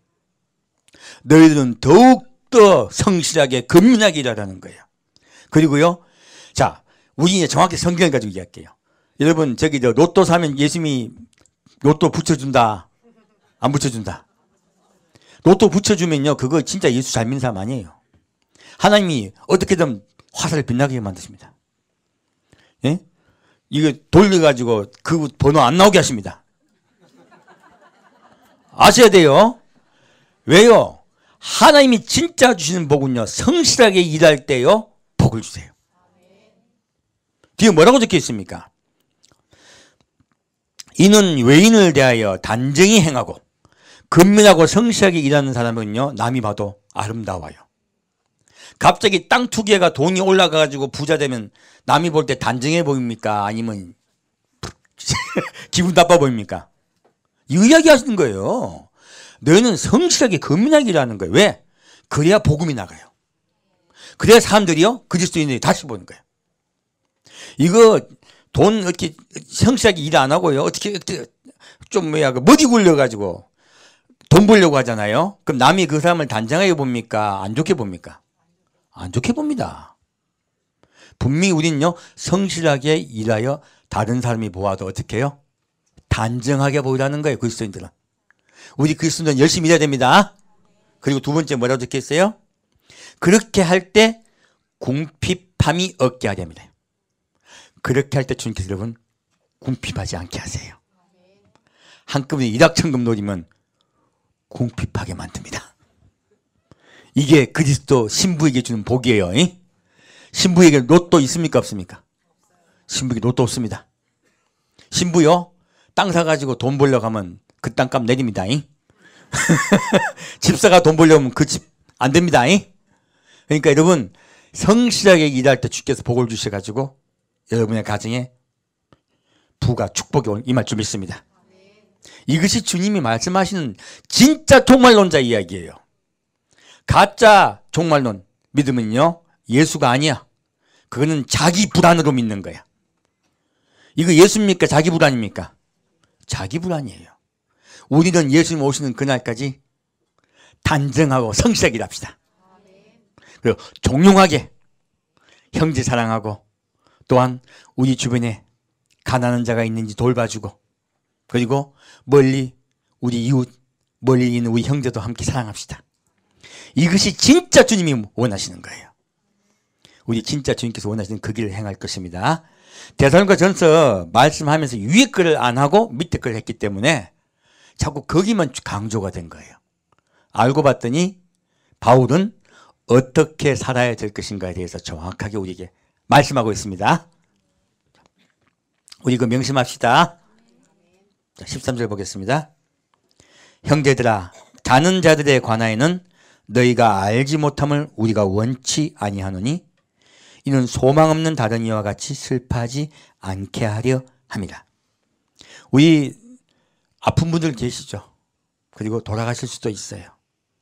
너희들은 더욱더 성실하게 근면하게 일하라는 거예요. 그리고요, 자, 우리 이제 정확히 성경을 가지고 이야기할게요. 여러분, 저기 로또 사면 예수님이 로또 붙여준다, 안 붙여준다? 로또 붙여주면요, 그거 진짜 예수 잘 믿는 사람 아니에요. 하나님이 어떻게든 화살을 빛나게 만드십니다. 예? 이거 돌려가지고 그 번호 안 나오게 하십니다. 아셔야 돼요. 왜요? 하나님이 진짜 주시는 복은요, 성실하게 일할 때요, 복을 주세요. 뒤에 뭐라고 적혀 있습니까? 이는 외인을 대하여 단정히 행하고 근면하고 성실하게 일하는 사람은요, 남이 봐도 아름다워요. 갑자기 땅 투기해가 돈이 올라가가지고 부자 되면 남이 볼 때 단정해 보입니까? 아니면 기분 나빠 보입니까? 이 이야기 하시는 거예요. 너희는 성실하게 근면하게 일하는 거예요. 왜? 그래야 복음이 나가요. 그래야 사람들이요, 그리스도인들이 다시 보는 거예요. 이거 돈 이렇게 성실하게 일 안 하고요, 어떻게 좀 머리 굴려가지고 돈 벌려고 하잖아요. 그럼 남이 그 사람을 단정하게 봅니까? 안 좋게 봅니까? 안 좋게 봅니다. 분명히 우리는요, 성실하게 일하여 다른 사람이 보아도 어떻게 해요? 단정하게 보이라는 거예요. 그리스도인들은. 우리 그리스도인들은 열심히 일해야 됩니다. 그리고 두 번째 뭐라고 적혀 있어요? 그렇게 할 때 궁핍함이 없게 하려 합니다. 그렇게 할 때 주님께서 여러분 궁핍하지 않게 하세요. 한꺼번에 일확천금 노리면 궁핍하게 만듭니다. 이게 그리스도 신부에게 주는 복이에요. 신부에게 로또 있습니까? 없습니까? 신부에게 로또 없습니다. 신부요, 땅 사가지고 돈 벌려고 하면 그 땅값 내립니다. 집사가 돈 벌려면 그 집 안 됩니다. 그러니까 여러분, 성실하게 일할 때 주께서 복을 주셔가지고 여러분의 가정에 부가 축복이 임할 줄 믿습니다. 이것이 주님이 말씀하시는 진짜 종말론자 이야기예요. 가짜 종말론 믿으면요, 예수가 아니야. 그거는 자기 불안으로 믿는 거야. 이거 예수입니까? 자기 불안입니까? 자기 불안이에요. 우리는 예수님 오시는 그날까지 단정하고 성실하게 합시다. 그리고 종용하게 형제 사랑하고, 또한 우리 주변에 가난한 자가 있는지 돌봐주고, 그리고 멀리 우리 이웃, 멀리 있는 우리 형제도 함께 사랑합시다. 이것이 진짜 주님이 원하시는 거예요. 우리 진짜 주님께서 원하시는 그 길을 행할 것입니다. 데살로니가전서 말씀하면서 위에 거를 안 하고 밑에 거를 했기 때문에 자꾸 거기만 강조가 된 거예요. 알고 봤더니 바울은 어떻게 살아야 될 것인가에 대해서 정확하게 우리에게 말씀하고 있습니다. 우리 그 명심합시다. 13절 보겠습니다. 형제들아, 자는 자들에 관하여는 너희가 알지 못함을 우리가 원치 아니하노니 이는 소망 없는 다른 이와 같이 슬퍼하지 않게 하려 함이라. 우리 아픈 분들 계시죠? 그리고 돌아가실 수도 있어요.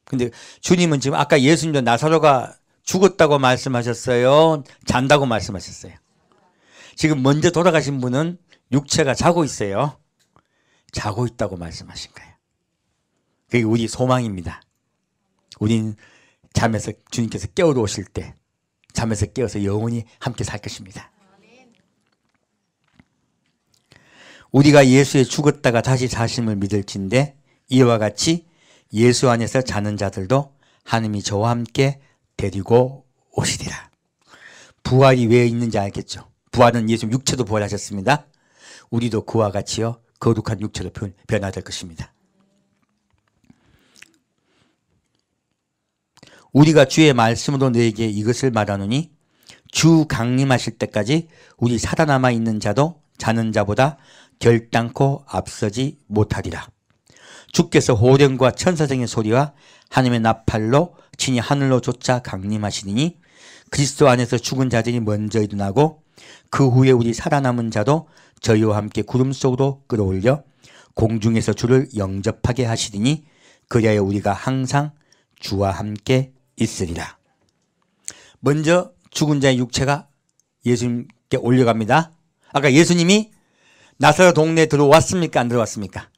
근데 주님은 지금 아까 예수님도 나사로가 죽었다고 말씀하셨어요? 잔다고 말씀하셨어요? 지금 먼저 돌아가신 분은 육체가 자고 있어요. 자고 있다고 말씀하신 거예요. 그게 우리 소망입니다. 우린 잠에서 주님께서 깨우러 오실 때 잠에서 깨어서 영원히 함께 살 것입니다. 우리가 예수에 죽었다가 다시 사심을 믿을진데 이와 같이 예수 안에서 자는 자들도 하나님이 저와 함께 데리고 오시리라. 부활이 왜 있는지 알겠죠? 부활은 예수 육체도 부활하셨습니다. 우리도 그와 같이요 거룩한 육체로 변화될 것입니다. 우리가 주의 말씀으로 너에게 이것을 말하노니 주 강림하실 때까지 우리 살아남아 있는 자도 자는 자보다 결단코 앞서지 못하리라. 주께서 호령과 천사장의 소리와 하나님의 나팔로 친히 하늘로 쫓아 강림하시니 그리스도 안에서 죽은 자들이 먼저 일어나고 그 후에 우리 살아남은 자도 저희와 함께 구름 속으로 끌어올려 공중에서 주를 영접하게 하시리니 그리하여 우리가 항상 주와 함께 있으리라. 먼저 죽은 자의 육체가 예수님께 올려갑니다. 아까 예수님이 나사로 동네에 들어왔습니까? 안 들어왔습니까?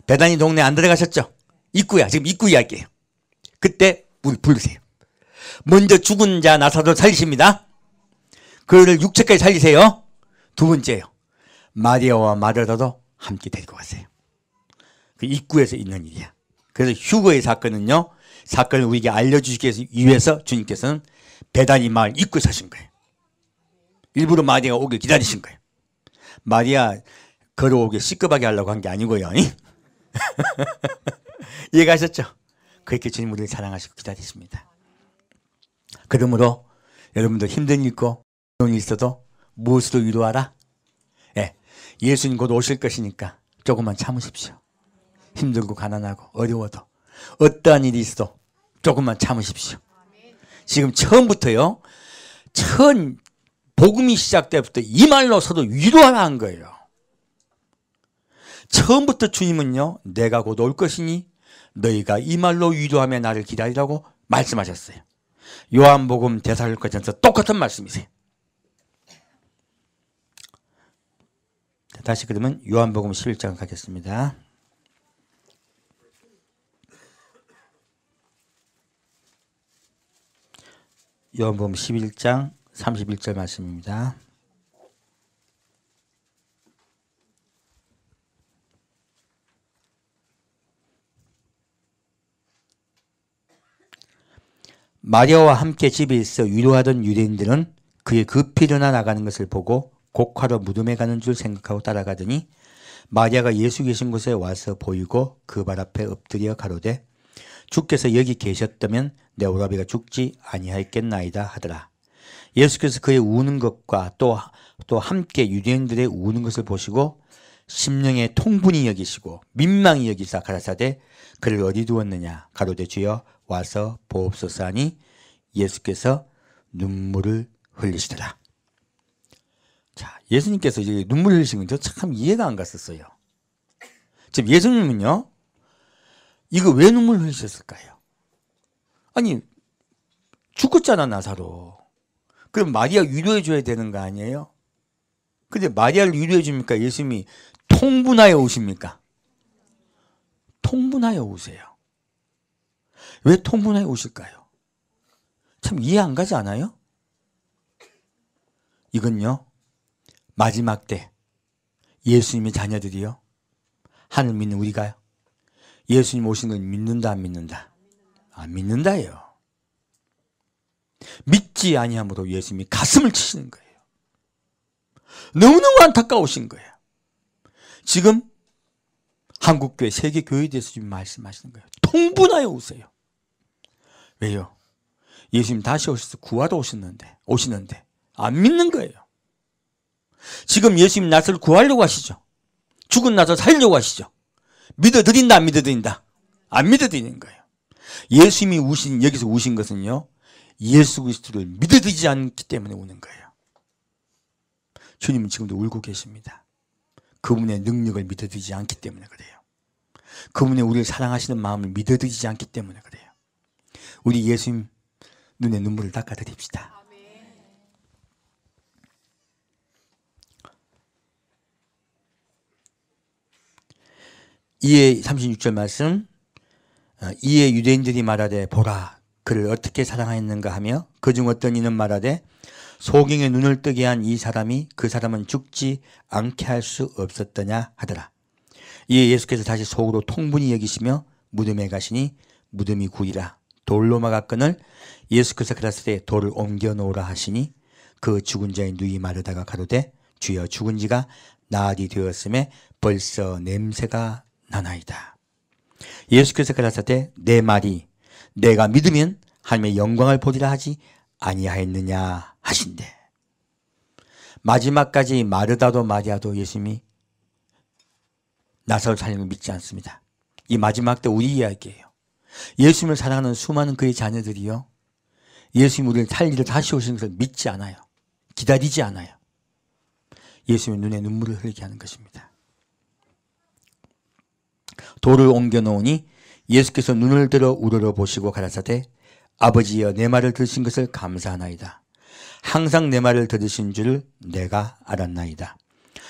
베다니 동네에 안 들어가셨죠? 입구야. 지금 입구 이야기예요. 그때 우리 부르세요. 먼저 죽은 자 나사로를 살리십니다. 그를 육체까지 살리세요. 두 번째요, 마리아와 마르다도 함께 데리고 가세요. 그 입구에서 있는 일이야. 그래서 휴거의 사건은요, 사건을 우리에게 알려주시기 위해서 주님께서는 베다니 마을 입구에 서신 거예요. 일부러 마리아가 오길 기다리신 거예요. 마리아 걸어오게 시급하게 하려고 한 게 아니고요. 이해가셨죠? 그렇게 주님 우리를 사랑하시고 기다리십니다. 그러므로 여러분들 힘든 일 있고 어려운 일 있어도 무엇으로 위로하라? 예수님 곧 오실 것이니까 조금만 참으십시오. 힘들고 가난하고 어려워도 어떠한 일이 있어도 조금만 참으십시오. 지금 처음부터요, 복음이 시작 때부터 이 말로 서로 위로하라 한 거예요. 처음부터 주님은요, 내가 곧 올 것이니 너희가 이 말로 위로하며 나를 기다리라고 말씀하셨어요. 요한복음 데살로니가전서 똑같은 말씀이세요. 다시 그러면 요한복음 11장 가겠습니다. 요한복음 11장 31절 말씀입니다. 마리아와 함께 집에 있어 위로하던 유대인들은 그의 급히 일어나 나가는 것을 보고 곡하러 무덤에 가는 줄 생각하고 따라가더니 마리아가 예수 계신 곳에 와서 보이고 그 발 앞에 엎드려 가로되 주께서 여기 계셨다면 내 오라비가 죽지 아니하였겠나이다 하더라. 예수께서 그의 우는 것과 또 함께 유대인들의 우는 것을 보시고 심령에 통분히 여기시고 민망히 여기사 가라사대 그를 어디 두었느냐 가로되 주여 와서 보옵소서 하니 예수께서 눈물을 흘리시더라. 자, 예수님께서 이제 눈물 흘리신 건 참 이해가 안 갔었어요. 지금 예수님은요, 이거 왜 눈물 흘리셨을까요? 아니 죽었잖아 나사로. 그럼 마리아 위로해 줘야 되는 거 아니에요? 근데 마리아를 위로해 줍니까? 예수님이 통분하여 오십니까? 통분하여 오세요. 왜 통분하여 오실까요? 참 이해 안 가지 않아요? 이건요, 마지막 때 예수님의 자녀들이요, 하늘 믿는 우리가요, 예수님 오신 걸 믿는다 안 믿는다? 안 믿는다예요. 믿지 아니함으로 예수님이 가슴을 치시는 거예요. 너무너무 안타까우신 거예요. 지금 한국교회, 세계교회에 대해서 지금 말씀하시는 거예요. 통분하여 오세요. 왜요? 예수님 다시 오셔서 구하러 오시는데 안 믿는 거예요. 지금 예수님 나사로를 구하려고 하시죠. 죽은 나사로 살려고 하시죠. 믿어드린다 안 믿어드린다? 안 믿어드리는 거예요. 예수님이 여기서 우신 것은요, 예수 그리스도를 믿어드리지 않기 때문에 우는 거예요. 주님은 지금도 울고 계십니다. 그분의 능력을 믿어드리지 않기 때문에 그래요. 그분의 우리를 사랑하시는 마음을 믿어드리지 않기 때문에 그래요. 우리 예수님 눈에 눈물을 닦아드립시다. 이에 36절 말씀, 이에 유대인들이 말하되 보라 그를 어떻게 사랑하였는가 하며 그중 어떤 이는 말하되 소경의 눈을 뜨게 한 이 사람이 그 사람은 죽지 않게 할 수 없었더냐 하더라. 이에 예수께서 다시 속으로 통분히 여기시며 무덤에 가시니 무덤이 구이라. 돌로 막았거늘 예수께서 가라사대 돌을 옮겨 놓으라 하시니 그 죽은 자의 누이 마르다가 가로되 주여 죽은 지가 나흘이 되었음에 벌써 냄새가 나나이다. 예수께서 가라사대 내 말이 내가 믿으면 하나님의 영광을 보리라 하지 아니하였느냐 하신대. 마지막까지 마르다도 마리아도 예수님이 나사로 살리는 걸 믿지 않습니다. 이 마지막 때 우리 이야기예요. 예수님을 사랑하는 수많은 그의 자녀들이요, 예수님 우리를 살리러 다시 오시는 것을 믿지 않아요. 기다리지 않아요. 예수님의 눈에 눈물을 흘리게 하는 것입니다. 돌을 옮겨 놓으니 예수께서 눈을 들어 우러러 보시고 가라사대 아버지여 내 말을 들으신 것을 감사하나이다. 항상 내 말을 들으신 줄을 내가 알았나이다.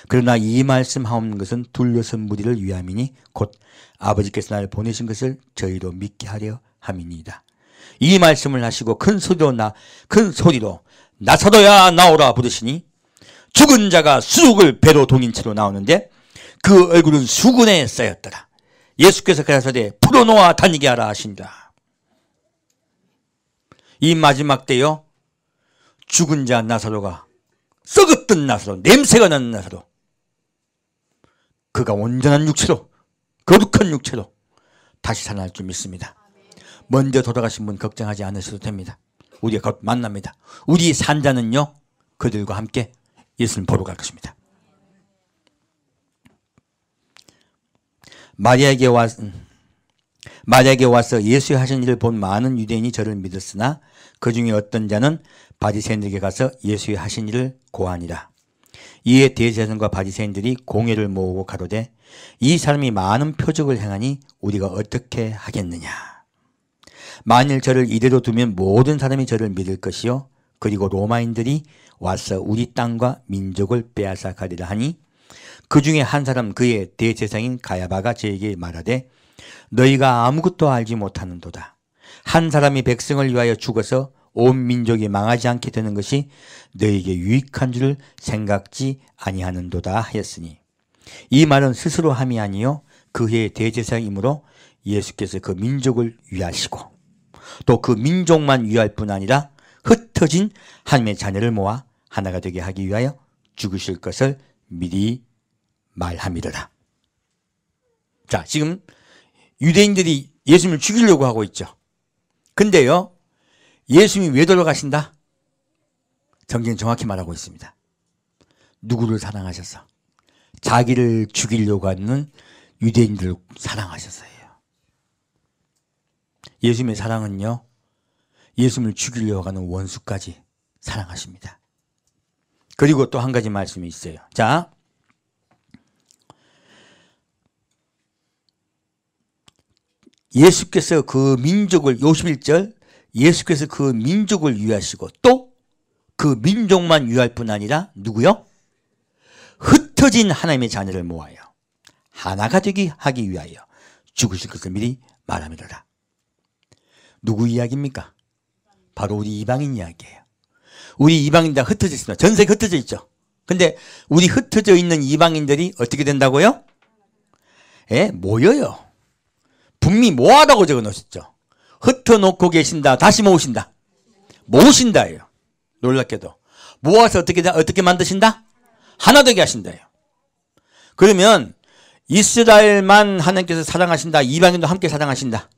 그러나 이 말씀하옵는 것은 둘러선 무리를 위함이니 곧 아버지께서 나를 보내신 것을 저희로 믿게 하려 함이니이다. 이 말씀을 하시고 큰 소리로 나사로야 나오라 부르시니 죽은 자가 수족을 배로 동인 채로 나오는데 그 얼굴은 수군에 쌓였더라. 예수께서 가라사대 풀어놓아 다니게 하라 하신다. 이 마지막 때요, 죽은 자 나사로가, 썩었던 나사로, 냄새가 나는 나사로, 그가 온전한 육체로, 거룩한 육체로 다시 살아날 줄 믿습니다. 먼저 돌아가신 분 걱정하지 않으셔도 됩니다. 우리가 곧 만납니다. 우리 산자는요, 그들과 함께 예수님 보러 갈 것입니다. 마리아에게 와서 예수의 하신 일을 본 많은 유대인이 저를 믿었으나 그 중에 어떤 자는 바리새인들에게 가서 예수의 하신 일을 고하니라. 이에 대제사장과 바리새인들이 공회를 모으고 가로되 이 사람이 많은 표적을 행하니 우리가 어떻게 하겠느냐. 만일 저를 이대로 두면 모든 사람이 저를 믿을 것이요 그리고 로마인들이 와서 우리 땅과 민족을 빼앗아 가리라 하니 그 중에 한 사람 그의 대제사장인 가야바가 저에게 말하되 너희가 아무것도 알지 못하는도다. 한 사람이 백성을 위하여 죽어서 온 민족이 망하지 않게 되는 것이 너희에게 유익한 줄을 생각지 아니하는도다 하였으니 이 말은 스스로 함이 아니요 그의 대제사장이므로 예수께서 그 민족을 위하시고 또 그 민족만 위할 뿐 아니라 흩어진 하나님의 자녀를 모아 하나가 되게 하기 위하여 죽으실 것을 미리 말함이더라. 자, 지금 유대인들이 예수님을 죽이려고 하고 있죠. 근데요, 예수님이 왜 돌아가신다? 성경은 정확히 말하고 있습니다. 누구를 사랑하셔서? 자기를 죽이려고 하는 유대인들을 사랑하셨어요. 예수님의 사랑은요, 예수님을 죽이려고 하는 원수까지 사랑하십니다. 그리고 또 한 가지 말씀이 있어요. 자, 예수께서 그 민족을 51절 예수께서 그 민족을 위하시고 또 그 민족만 위할 뿐 아니라 누구요? 흩어진 하나님의 자녀를 모아요. 하나가 되게 하기 위하여 죽으실 것을 미리 말함이로라. 누구 이야기입니까? 바로 우리 이방인 이야기예요. 우리 이방인 다 흩어져 있습니다. 전 세계 흩어져 있죠. 근데 우리 흩어져 있는 이방인들이 어떻게 된다고요? 예, 모여요. 분명히 모아라고 적어 놓으셨죠. 흩어놓고 계신다. 다시 모으신다. 모으신다예요. 놀랍게도. 모아서 어떻게 만드신다? 하나 되게 하신다예요. 그러면 이스라엘만 하나님께서 사랑하신다. 이방인도 함께 사랑하신다.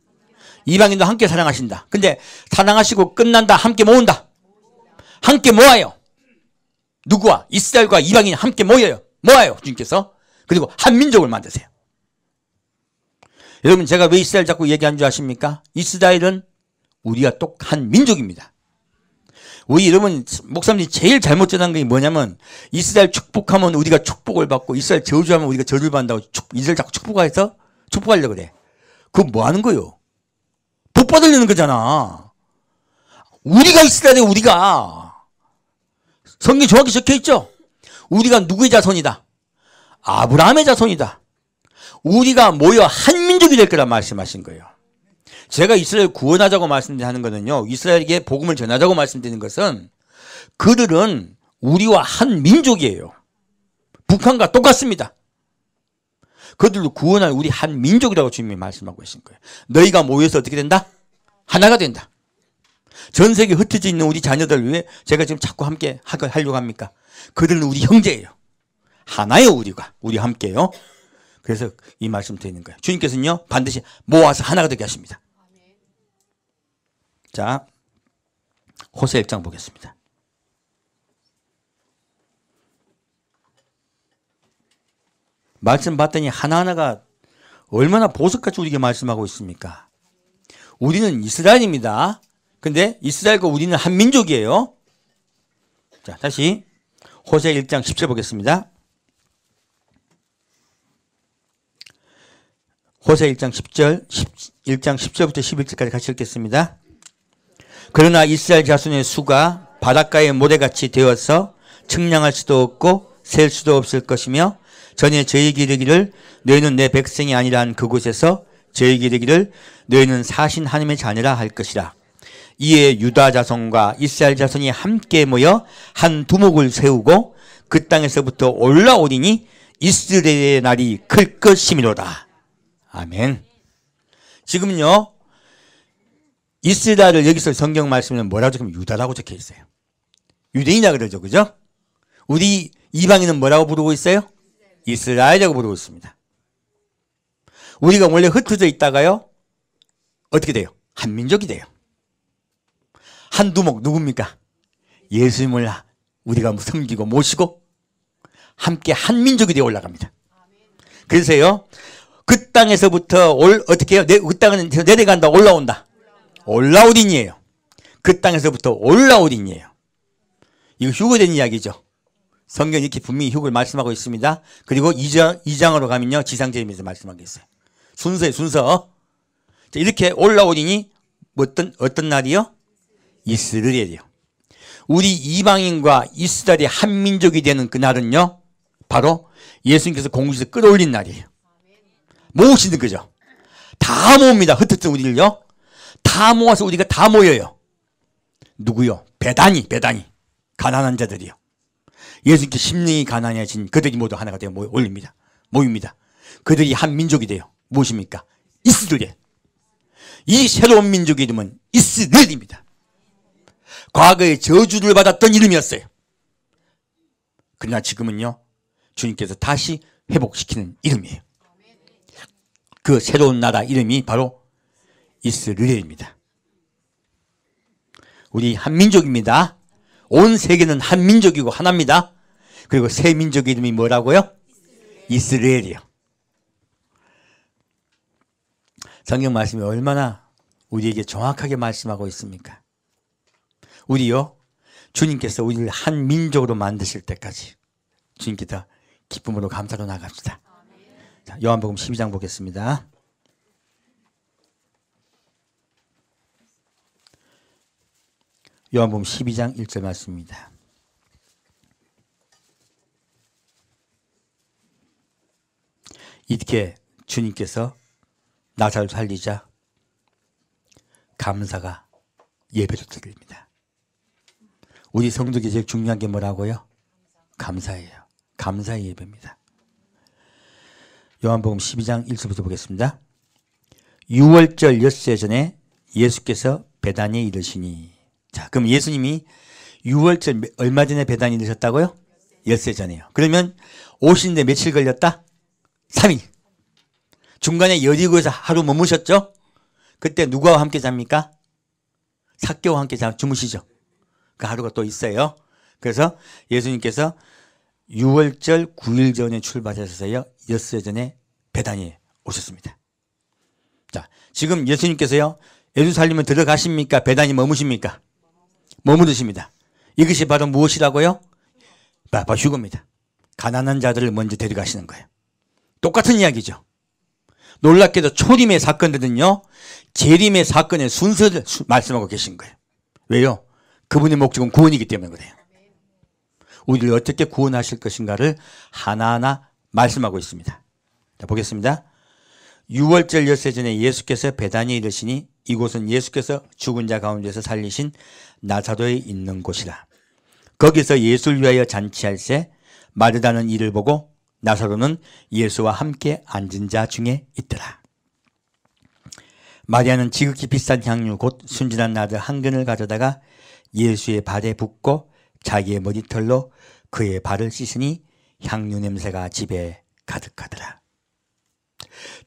이방인도 함께 사랑하신다. 근데 사랑하시고 끝난다. 함께 모은다. 함께 모아요. 누구와? 이스라엘과 이방인이 함께 모여요. 모아요. 주님께서. 그리고 한 민족을 만드세요. 여러분, 제가 왜 이스라엘 자꾸 얘기한 줄 아십니까? 이스라엘은 우리가 또 한 민족입니다. 우리 여러분, 목사님이 제일 잘못 전한 게 뭐냐면, 이스라엘 축복하면 우리가 축복을 받고, 이스라엘 저주하면 우리가 저주를 받는다고 이스라엘 자꾸 축복하려고 그래. 그거 뭐 하는 거요? 복 받으려는 거잖아. 우리가 이스라엘에 우리가. 성경에 정확히 적혀 있죠? 우리가 누구의 자손이다? 아브라함의 자손이다. 우리가 모여 한 민족이 될 거라 말씀하신 거예요. 제가 이스라엘 구원하자고 말씀하는 거는요, 이스라엘에게 복음을 전하자고 말씀드리는 것은 그들은 우리와 한 민족이에요. 북한과 똑같습니다. 그들도 구원할 우리 한 민족이라고 주님이 말씀하고 계신 거예요. 너희가 모여서 어떻게 된다? 하나가 된다. 전 세계 흩어져 있는 우리 자녀들 위해 제가 지금 자꾸 함께 하려고 합니까? 그들은 우리 형제예요. 하나요, 우리 함께요. 그래서 이 말씀 드리는 거예요. 주님께서는요, 반드시 모아서 하나가 되게 하십니다. 자, 호세 1장 보겠습니다. 말씀 봤더니 하나하나가 얼마나 보석같이 우리에게 말씀하고 있습니까? 우리는 이스라엘입니다. 근데 이스라엘과 우리는 한 민족이에요. 자, 다시 호세 1장 10절 보겠습니다. 호세 1장 10절부터 11절까지 같이 읽겠습니다. 그러나 이스라엘 자손의 수가 바닷가의 모래같이 되어서 측량할 수도 없고 셀 수도 없을 것이며 전에 저에게 이르기를 너희는 내 백성이 아니라 한 그곳에서 저에게 이르기를 너희는 사신 하나님의 자녀라 할 것이라. 이에 유다 자손과 이스라엘 자손이 함께 모여 한 두목을 세우고 그 땅에서부터 올라오리니 이스라엘의 날이 클 것이미로다. 아멘. 지금요, 이스라엘을 여기서 성경 말씀에는 뭐라고 적히면 유다라고 적혀 있어요. 유대인이라 그러죠. 그죠? 우리 이방인은 뭐라고 부르고 있어요? 이스라엘이라고 부르고 있습니다. 우리가 원래 흩어져 있다가요, 어떻게 돼요? 한 민족이 돼요. 한 두목 누굽니까? 예수님을 우리가 섬기고 모시고 함께 한 민족이 되어 올라갑니다. 그래서요, 그 땅에서부터 어떻게 해요? 그 땅은 내려간다, 올라온다. 올라오딘이에요. 그 땅에서부터 올라오딘이에요. 이거 휴거된 이야기죠. 성경이 이렇게 분명히 휴거를 말씀하고 있습니다. 그리고 2장으로 가면요, 지상제임에서 말씀하고 있어요. 순서에 순서. 이렇게 올라오딘이 어떤 날이요? 이스라엘이요. 우리 이방인과 이스라엘이 한 민족이 되는 그 날은요, 바로 예수님께서 공주에서 끌어올린 날이에요. 모으시는 거죠. 다 모읍니다. 흩어진 우리를요. 다 모아서 우리가 다 모여요. 누구요? 배단이. 가난한 자들이요. 예수님께 심령이 가난해진 그들이 모두 하나가 되어 모입니다. 그들이 한 민족이 돼요. 무엇입니까? 이스라엘. 이 새로운 민족의 이름은 이스라엘입니다. 과거에 저주를 받았던 이름이었어요. 그러나 지금은요, 주님께서 다시 회복시키는 이름이에요. 그 새로운 나라 이름이 바로 이스라엘입니다. 우리 한 민족입니다. 온 세계는 한 민족이고 하나입니다. 그리고 새 민족의 이름이 뭐라고요? 이스라엘이요. 성경 말씀이 얼마나 우리에게 정확하게 말씀하고 있습니까? 우리요, 주님께서 우리를 한 민족으로 만드실 때까지 주님께 더 기쁨으로 감사로 나갑시다. 자, 요한복음 12장 보겠습니다. 요한복음 12장 1절 말씀입니다. 이렇게 주님께서 나사로를 살리자 감사가 예배로 드립니다. 우리 성도에게 제일 중요한 게 뭐라고요? 감사예요. 감사의 예배입니다. 요한복음 12장 1절부터 보겠습니다. 6월절 엿새 전에 예수께서 베다니에 이르시니. 자, 그럼 예수님이 6월절 얼마 전에 베다니에 이르셨다고요? 엿새 전에요. 그러면 오시는데 며칠 걸렸다? 3일. 중간에 여리고에서 하루 머무셨죠? 그때 누구와 함께 잡니까? 삭개와 함께 주무시죠. 그 하루가 또 있어요. 그래서 예수님께서 6월절 9일 전에 출발하셔서요, 엿새 전에 베다니에 오셨습니다. 자, 지금 예수님께서요, 예루살렘에 들어가십니까? 베다니 머무십니까? 머무르십니다. 이것이 바로 무엇이라고요? 바로 휴거입니다. 가난한 자들을 먼저 데려가시는 거예요. 똑같은 이야기죠. 놀랍게도 초림의 사건들은요, 재림의 사건의 순서를 말씀하고 계신 거예요. 왜요? 그분의 목적은 구원이기 때문에 그래요. 우리를 어떻게 구원하실 것인가를 하나하나 말씀하고 있습니다. 자, 보겠습니다. 6월절 엿새 전에 예수께서 베다니에 이르시니 이곳은 예수께서 죽은 자 가운데서 살리신 나사로에 있는 곳이라. 거기서 예수를 위하여 잔치할새 마르다는 이를 보고 나사로는 예수와 함께 앉은 자 중에 있더라. 마리아는 지극히 비싼 향유 곧 순진한 나드 한 근을 가져다가 예수의 발에 붓고 자기의 머리털로 그의 발을 씻으니 향유 냄새가 집에 가득하더라.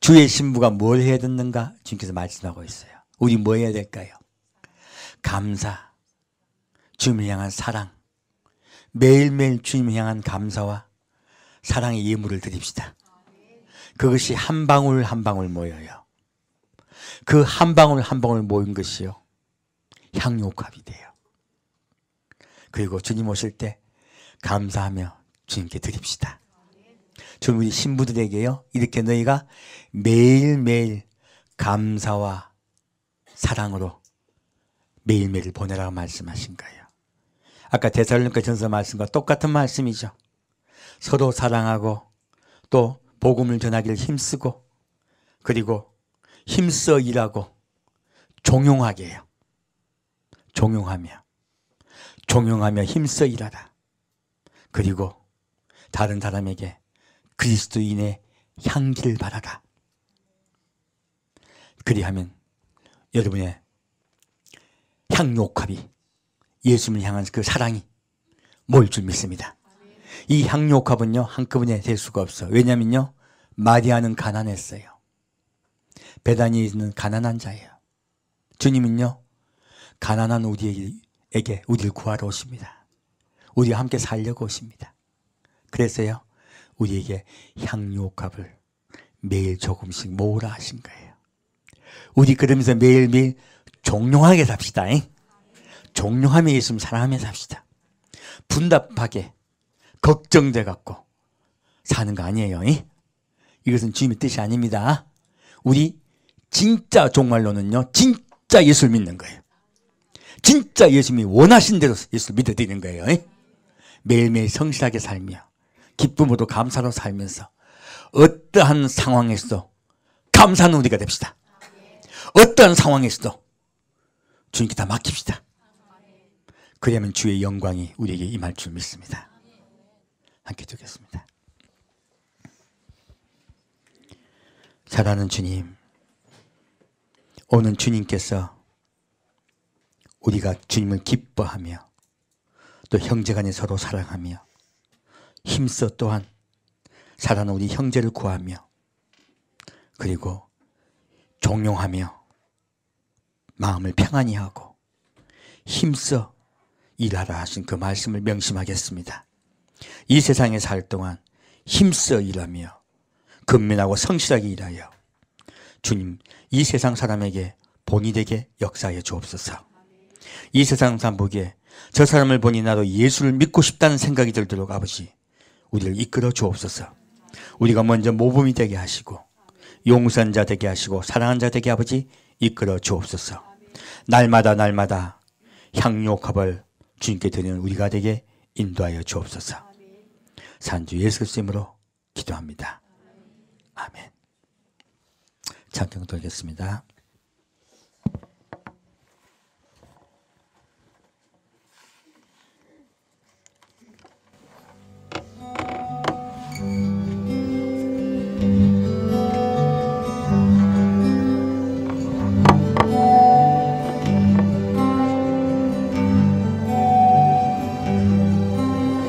주의 신부가 뭘 해야 듣는가? 주님께서 말씀하고 있어요. 우리 뭐 해야 될까요? 감사, 주님을 향한 사랑, 매일매일 주님을 향한 감사와 사랑의 예물을 드립시다. 그것이 한 방울 한 방울 모여요. 그 한 방울 한 방울 모인 것이요, 향유옥합이 돼요. 그리고 주님 오실 때 감사하며 주님께 드립시다. 저 우리 신부들에게요, 이렇게 너희가 매일매일 감사와 사랑으로 매일매일 보내라고 말씀하신 거예요. 아까 데살로니가 전서 말씀과 똑같은 말씀이죠. 서로 사랑하고 또 복음을 전하기를 힘쓰고 그리고 힘써 일하고 종용하게 해요. 종용하며 힘써 일하라. 그리고 다른 사람에게 그리스도인의 향기를 바라라. 그리하면 여러분의 향유옥합이, 예수님을 향한 그 사랑이 모일 줄 믿습니다. 이 향유옥합은요, 한꺼번에 될 수가 없어. 왜냐면요, 마리아는 가난했어요. 베다니에 있는 가난한 자예요. 주님은요, 가난한 우리에게 우리를 구하러 오십니다. 우리와 함께 살려고 오십니다. 그래서요, 우리에게 향유옥합을 매일 조금씩 모으라 하신 거예요. 우리 그러면서 매일매일 종용하게 삽시다. 종용하며 예수님 사랑하며 삽시다. 분답하게 걱정돼 갖고 사는 거 아니에요. 이것은 주님의 뜻이 아닙니다. 우리 진짜 종말로는요, 진짜 예수를 믿는 거예요. 진짜 예수님이 원하신 대로 예수를 믿어드리는 거예요. 매일매일 성실하게 살며 기쁨으로 감사로 살면서 어떠한 상황에서도 감사하는 우리가 됩시다. 어떠한 상황에서도 주님께 다 맡깁시다. 그러면 주의 영광이 우리에게 임할 줄 믿습니다. 함께 듣겠습니다. 사랑하는 주님, 오늘 주님께서 우리가 주님을 기뻐하며 또 형제간에 서로 사랑하며 힘써 또한 사랑하는 우리 형제를 구하며 그리고 종용하며 마음을 평안히 하고 힘써 일하라 하신 그 말씀을 명심하겠습니다. 이 세상에 살 동안 힘써 일하며 근면하고 성실하게 일하여 주님, 이 세상 사람에게 본이 되게 역사해 주옵소서. 이 세상 사람 보기에 저 사람을 보니 나도 예수를 믿고 싶다는 생각이 들도록 아버지, 우리를 이끌어 주옵소서. 우리가 먼저 모범이 되게 하시고 용선자 되게 하시고 사랑하는 자 되게 아버지 이끌어 주옵소서. 날마다 향료값을 주님께 드리는 우리가 되게 인도하여 주옵소서. 산주 예수 그리스도 이름으로 기도합니다. 아멘. 찬송 돌리겠습니다.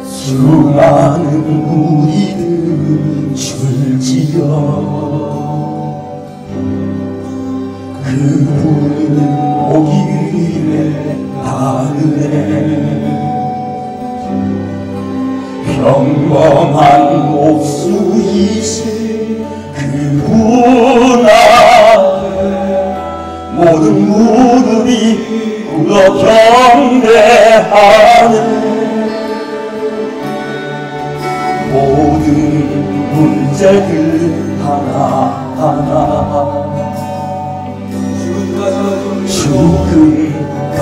수많은 무리들 줄지어 그분을 보기 위해 하늘에 평범한 목수이신 그분 앞에 모든 무릎이 꿇어 경배하는 모든 문제들 하나하나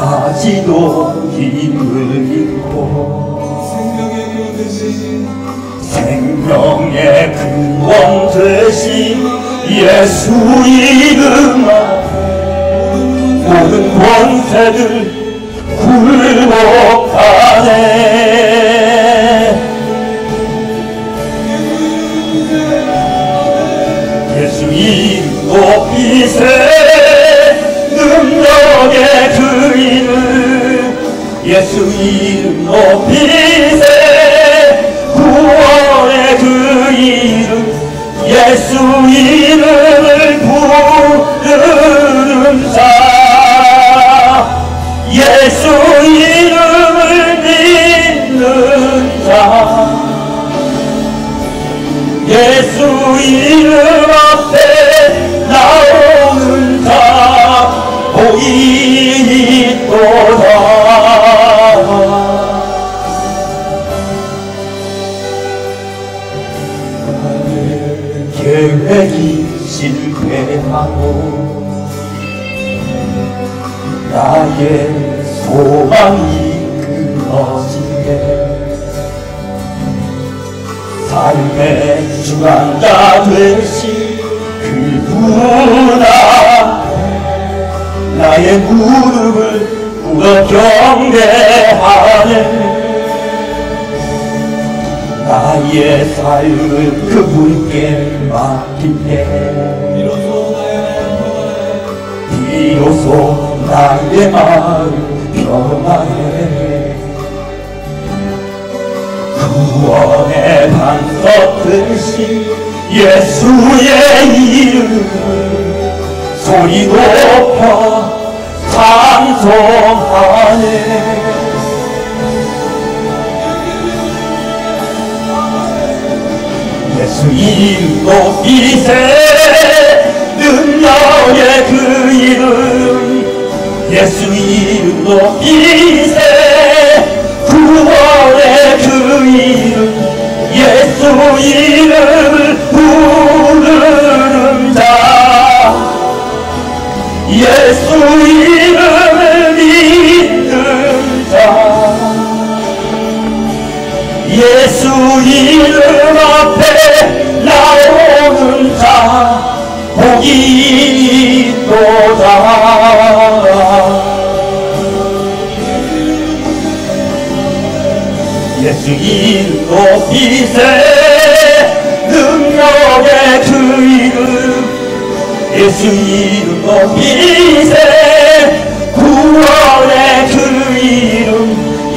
죽음까지도 힘을 잃고 생명의 근원 되신 예수 이름 앞에 모든 권세들 굴복하네. 예수 이름 높이세 능력의 그 이름 예수 이름 높이세 구원의 그 이름 예수 이름을 부르는 자 예수 이름을 믿는 자 예수 이름 앞에 나오는 자 보이도다. 계획이 실패하고 나의 소망이 끊어지게 삶의 주관자 되신 그분 앞에 나의 무릎을 꿇어 경배하네. 나의 삶을 그분께 맡길 때 비로소 나의 마음 평안해. 구원의 반석 되신 예수의 이름을 소리 높여 찬송하네. 예수 이름 높이세 능력의 그 이름 예수 이름 높이세 구원의 그 이름 예수 이름을 부르는 자 예수 이름을 믿는 자 예수 이름 앞에 나오는 자 복이 있도다. 예수 이름 높이세 능력의 그 이름 예수 이름 높이세 구원의 그 이름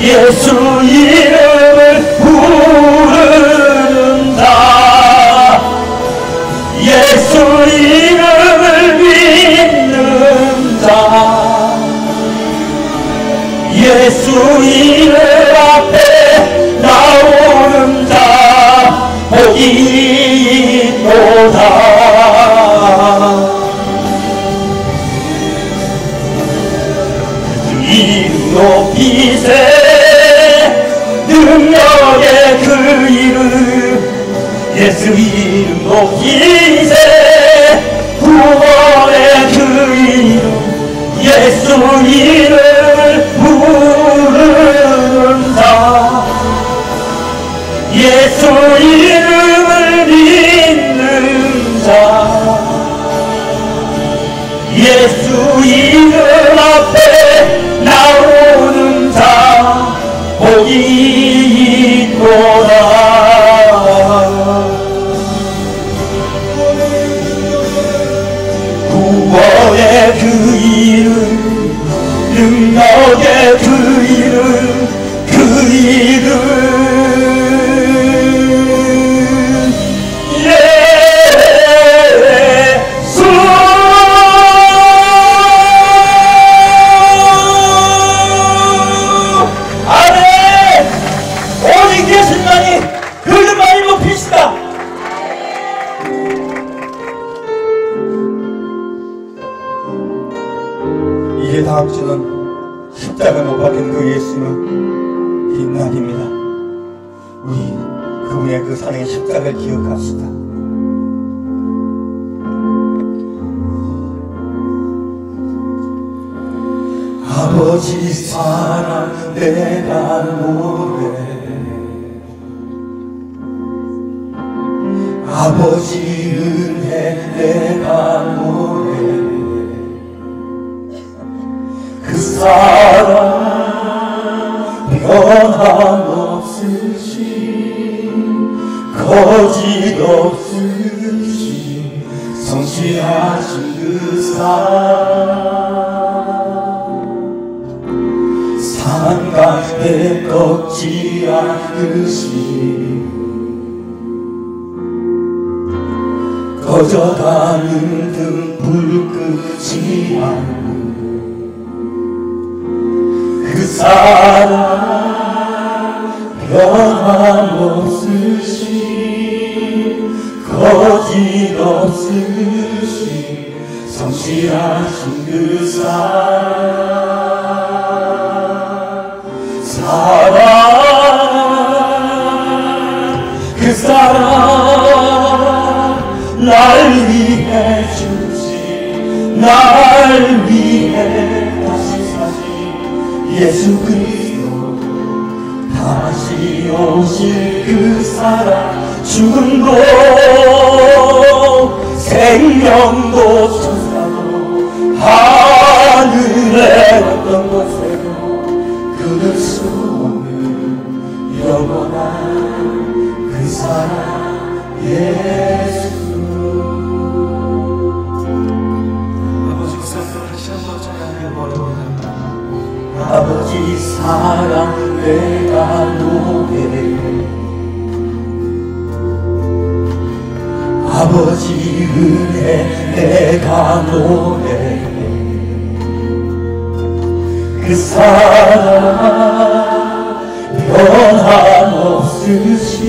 예수 이름을 부르는 자 예수 이름을 믿는 자 예수 이름 앞에 나오는 자 복이 있도다. 예수 이름 높이세 능력의 그 이름 예수 이름 높이세 구원의 그 이름 예수 이름을 예수 이름 앞에 나오는 자 복이 있도다. 구원의 그 이름, 능력의 그 이름, 그 이름 예수. 아멘. 오직 예수님만이 그 이름만이 높이시다. 이제 다음 주는 십자가 못 박힌 그 예수님의 빛날입니다. 우리 그분의 그 사랑의 십자가를 기억합시다. 아버지 사랑 내가 노래, 아버지 은혜 내가 노래, 그 사랑 변함없으신 거짓 없으신 성실하신 그 사랑 산간에 꺾지 않으신 꺼져가는 등 불 끄지 않는 그 사랑 변함없으신 거짓 없으신 성실하신 그 사랑 그 사랑 날 위해 주신 날 위해 다시 사신 예수 그리스도 다시 오실 그 사랑 죽음도 생명도 천사도 하늘의 어떤 곳에도 끊을 수 없는 영원한 그 사랑 예수. 아버지 그 사랑 다시 한번 전하는 어려워합니다. 아버지 사랑 내가 노래해, 아버지 은혜 내가 노래해, 그 사랑 변함없으신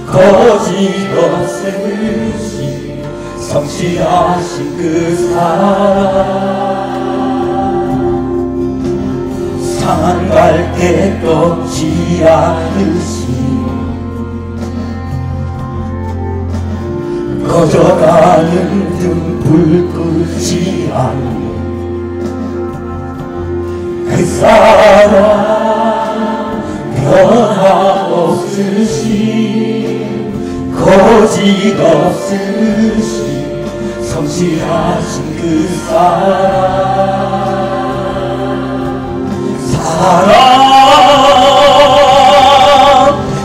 거짓 없으신 성실하신 그 사랑 산 갈 때 꺾지 않으신 꺼져가는 등 불 끄지 않는 그 사랑 변함없으신 거짓 없으신 성실하신 그 사랑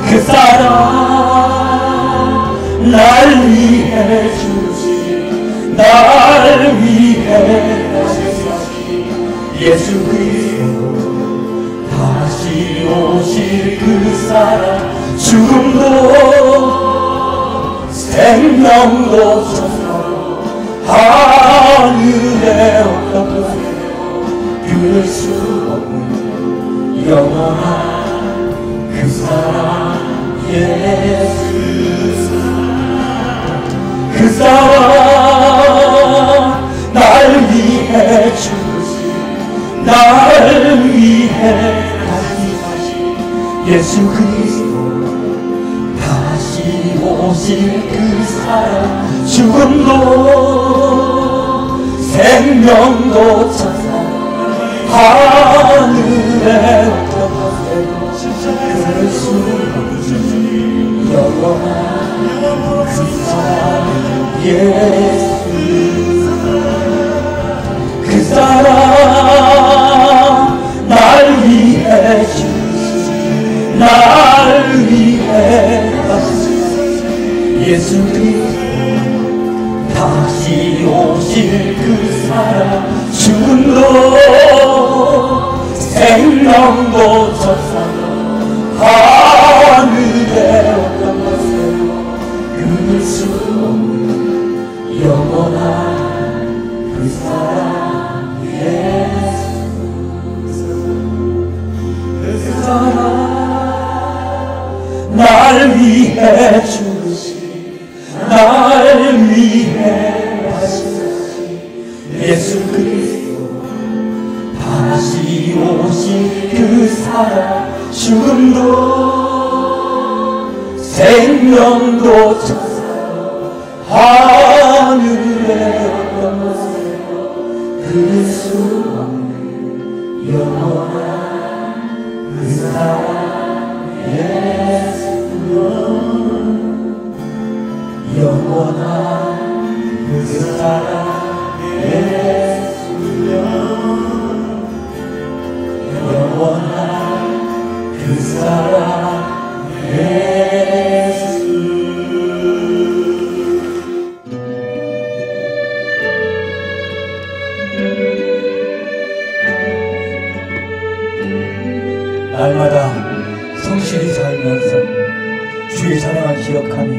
그 사랑 날 위해 주신 날 위해 다시 예수 그리스도 다시 오실 그 사랑 죽음도 생명도 천사도 하늘의 어떤 곳에도 끊을 수 없는 영원한 그 사랑 예수. 그 사랑 날 위해 주신 날 위해 다시 사신 예수 그리스도 다시 오실 그 사랑 죽음도 생명도 천사 하늘의 어떤 곳에도 끊을 수 없는 영원한 그 사랑 예수. 오실 그 사랑 죽음도 생명도 천사도 하늘에 어떤 것으로 끊을 수 없는 영원한 그 사랑 예수 그 사랑 날 위해 죽으시 날 위해 하시니 예수 그리스도 다시 오신 그 사랑 죽음도 생명도 천사도 하늘의 어떤 것으로 끊을 수 없는 영원한 그 사랑 예수 영원한 그 사랑 예수 영원한 그 사랑 예수 날마다 성실히 살면서 주의 사랑을 기억하며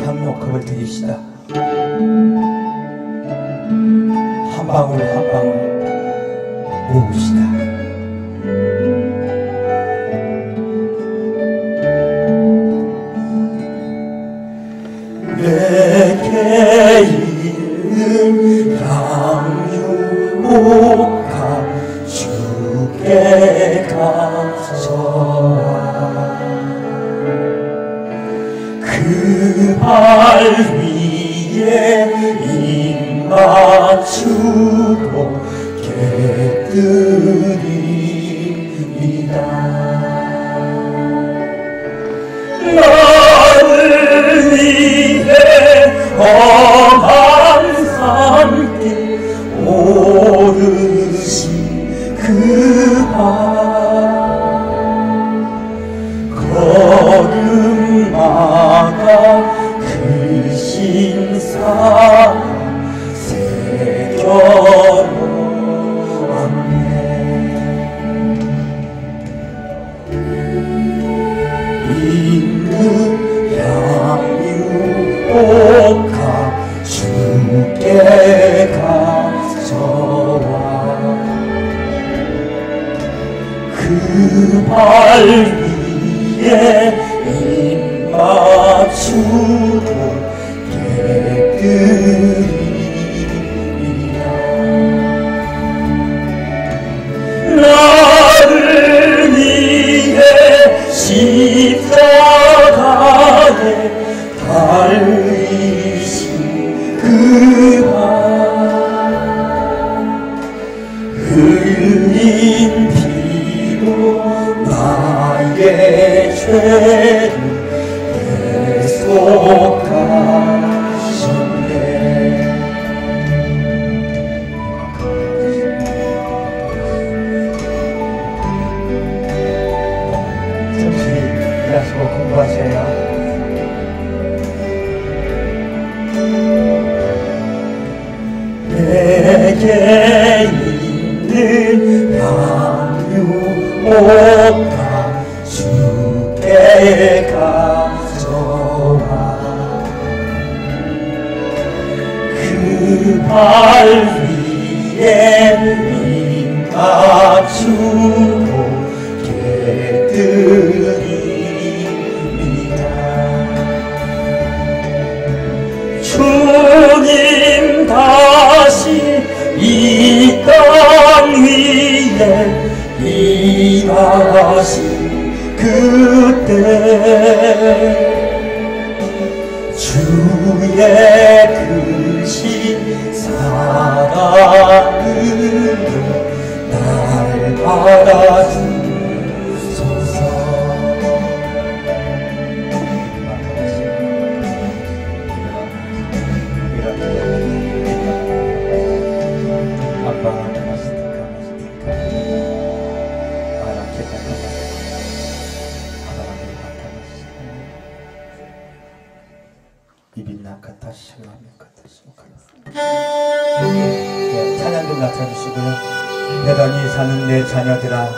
향목컵을 드립시다. 한 방울 한 방울 모읍시다. 내게 있는 양육목한 주께 가져와 그 발 위에 입 맞추고 깨뜨립니다. 나를 위해 험한 산길 오르신 그 걸음마다 그 신사랑 새겨놓았네. 있는 양육복합 주께 가져와 그 발 위에 입 맞추고 깨뜨리리라. 나를 위해 십자가에 달리신 그 발 흘린 피로 나의 죄를 대속하셨네. 잠시 일하시고 공부하세요. 내게 있는 양육복합 주께 가져와 그 발 위에 입 맞추고 깨뜨립니다. 주님 다시 이 땅 위에 일하신 그때 주의 크신 사랑으로 날 받아주소서. 비빈나 카타 샬라메 카타 소카라 말씀 낮춰주시고요. 배단이 사는 내 자녀들아,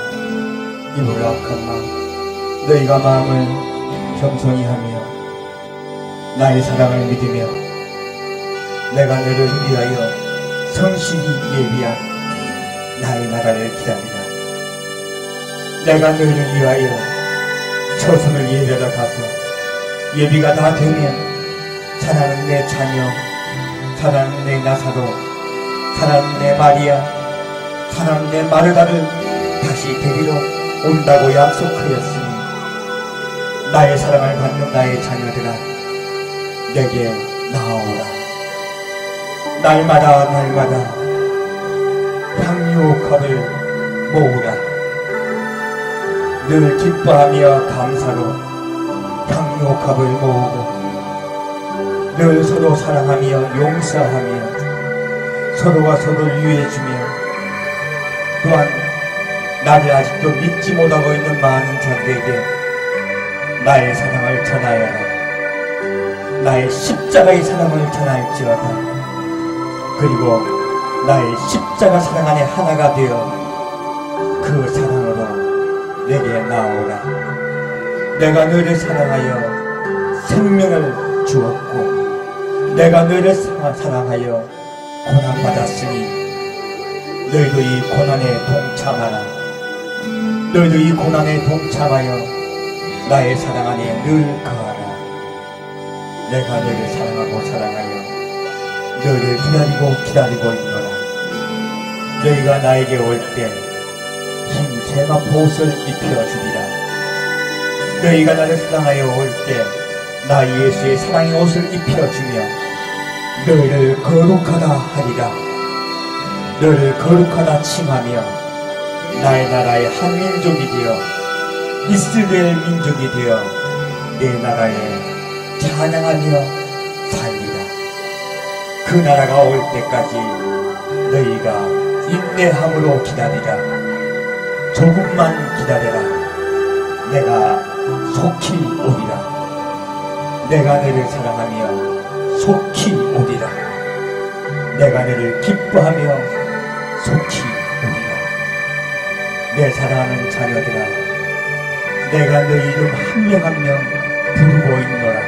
이불 악한 마음, 너희가 마음을 겸손히 하며 나의 사랑을 믿으며 내가 너를 위하여 성실히 예비한 나의 나라를 기다리라. 내가 너를 위하여 처소를 예배하러 가서 예비가 다 되면 사랑하는 내 자녀, 사랑하는 내 나사로, 사랑하는 내 마리아, 사랑하는 내 마르다를 다시 데리러 온다고 약속하였으니 나의 사랑을 받는 나의 자녀들아, 내게 나아오라. 날마다 향유옥합을 모으라. 늘 기뻐하며 감사로 향유옥합을 모으고 늘 서로 사랑하며 용서하며 서로가 서로를 위해주며 또한 나를 아직도 믿지 못하고 있는 많은 자들에게 나의 사랑을 전하여라. 나의 십자가의 사랑을 전할지어다. 그리고 나의 십자가 사랑 안에 하나가 되어 그 사랑으로 내게 나오라. 내가 너를 사랑하여 생명을 주었고 내가 너를 사랑하여 고난받았으니 너희도 이 고난에 동참하라. 너희도 이 고난에 동참하여 나의 사랑 안에 늘 거하라. 내가 너를 사랑하고 사랑하여 너를 기다리고 있노라. 너희가 나에게 올 때 흰 세마포옷을 입혀주리라. 너희가 나를 사랑하여 올 때 나 예수의 사랑의 옷을 입혀주며 너희를 거룩하다 하리라. 너를 거룩하다 칭하며 나의 나라의 한 민족이 되어 이스라엘 민족이 되어 내 나라에 찬양하며 살리라. 그 나라가 올 때까지 너희가 인내함으로 기다리라. 조금만 기다려라. 내가 속히 오리라. 내가 너를 사랑하며 속히 오리라. 내가 너를 기뻐하며 속히 오리라. 내 사랑하는 자녀들아, 내가 너희 이름 한 명 한 명 부르고 있노라.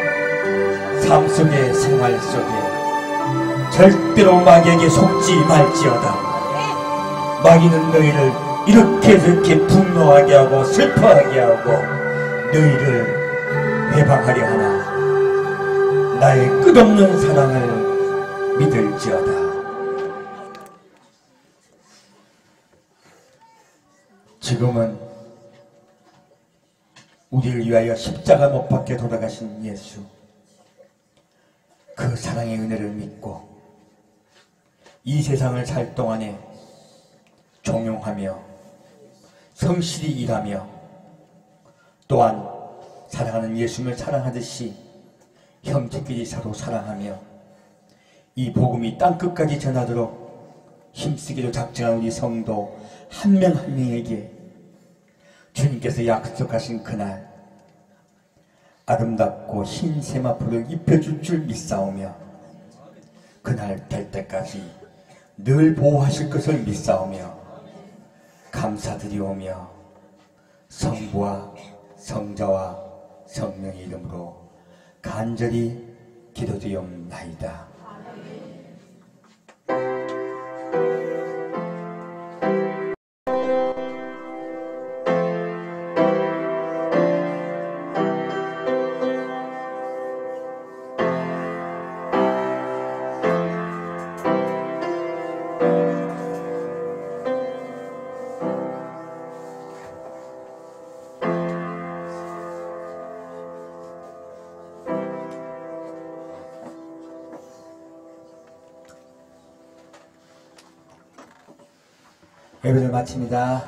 삶 속에 생활 속에 절대로 마귀에게 속지 말지어다. 마귀는 너희를 이렇게 저렇게 분노하게 하고 슬퍼하게 하고 너희를 해방하려 하나 나의 끝없는 사랑을 믿을지어다. 지금은 우리를 위하여 십자가 못 박혀 돌아가신 예수, 그 사랑의 은혜를 믿고 이 세상을 살 동안에 종용하며 성실히 일하며 또한 사랑하는 예수님을 사랑하듯이 형제끼리 서로 사랑하며 이 복음이 땅끝까지 전하도록 힘쓰기로 작정한 우리 성도 한 명 한 명에게 주님께서 약속하신 그날 아름답고 흰 세마포를 입혀줄 줄 믿사오며 그날 될 때까지 늘 보호하실 것을 믿사오며 감사드리오며 성부와 성자와 성령의 이름으로 간절히 기도드리옵나이다. 예배를 마칩니다.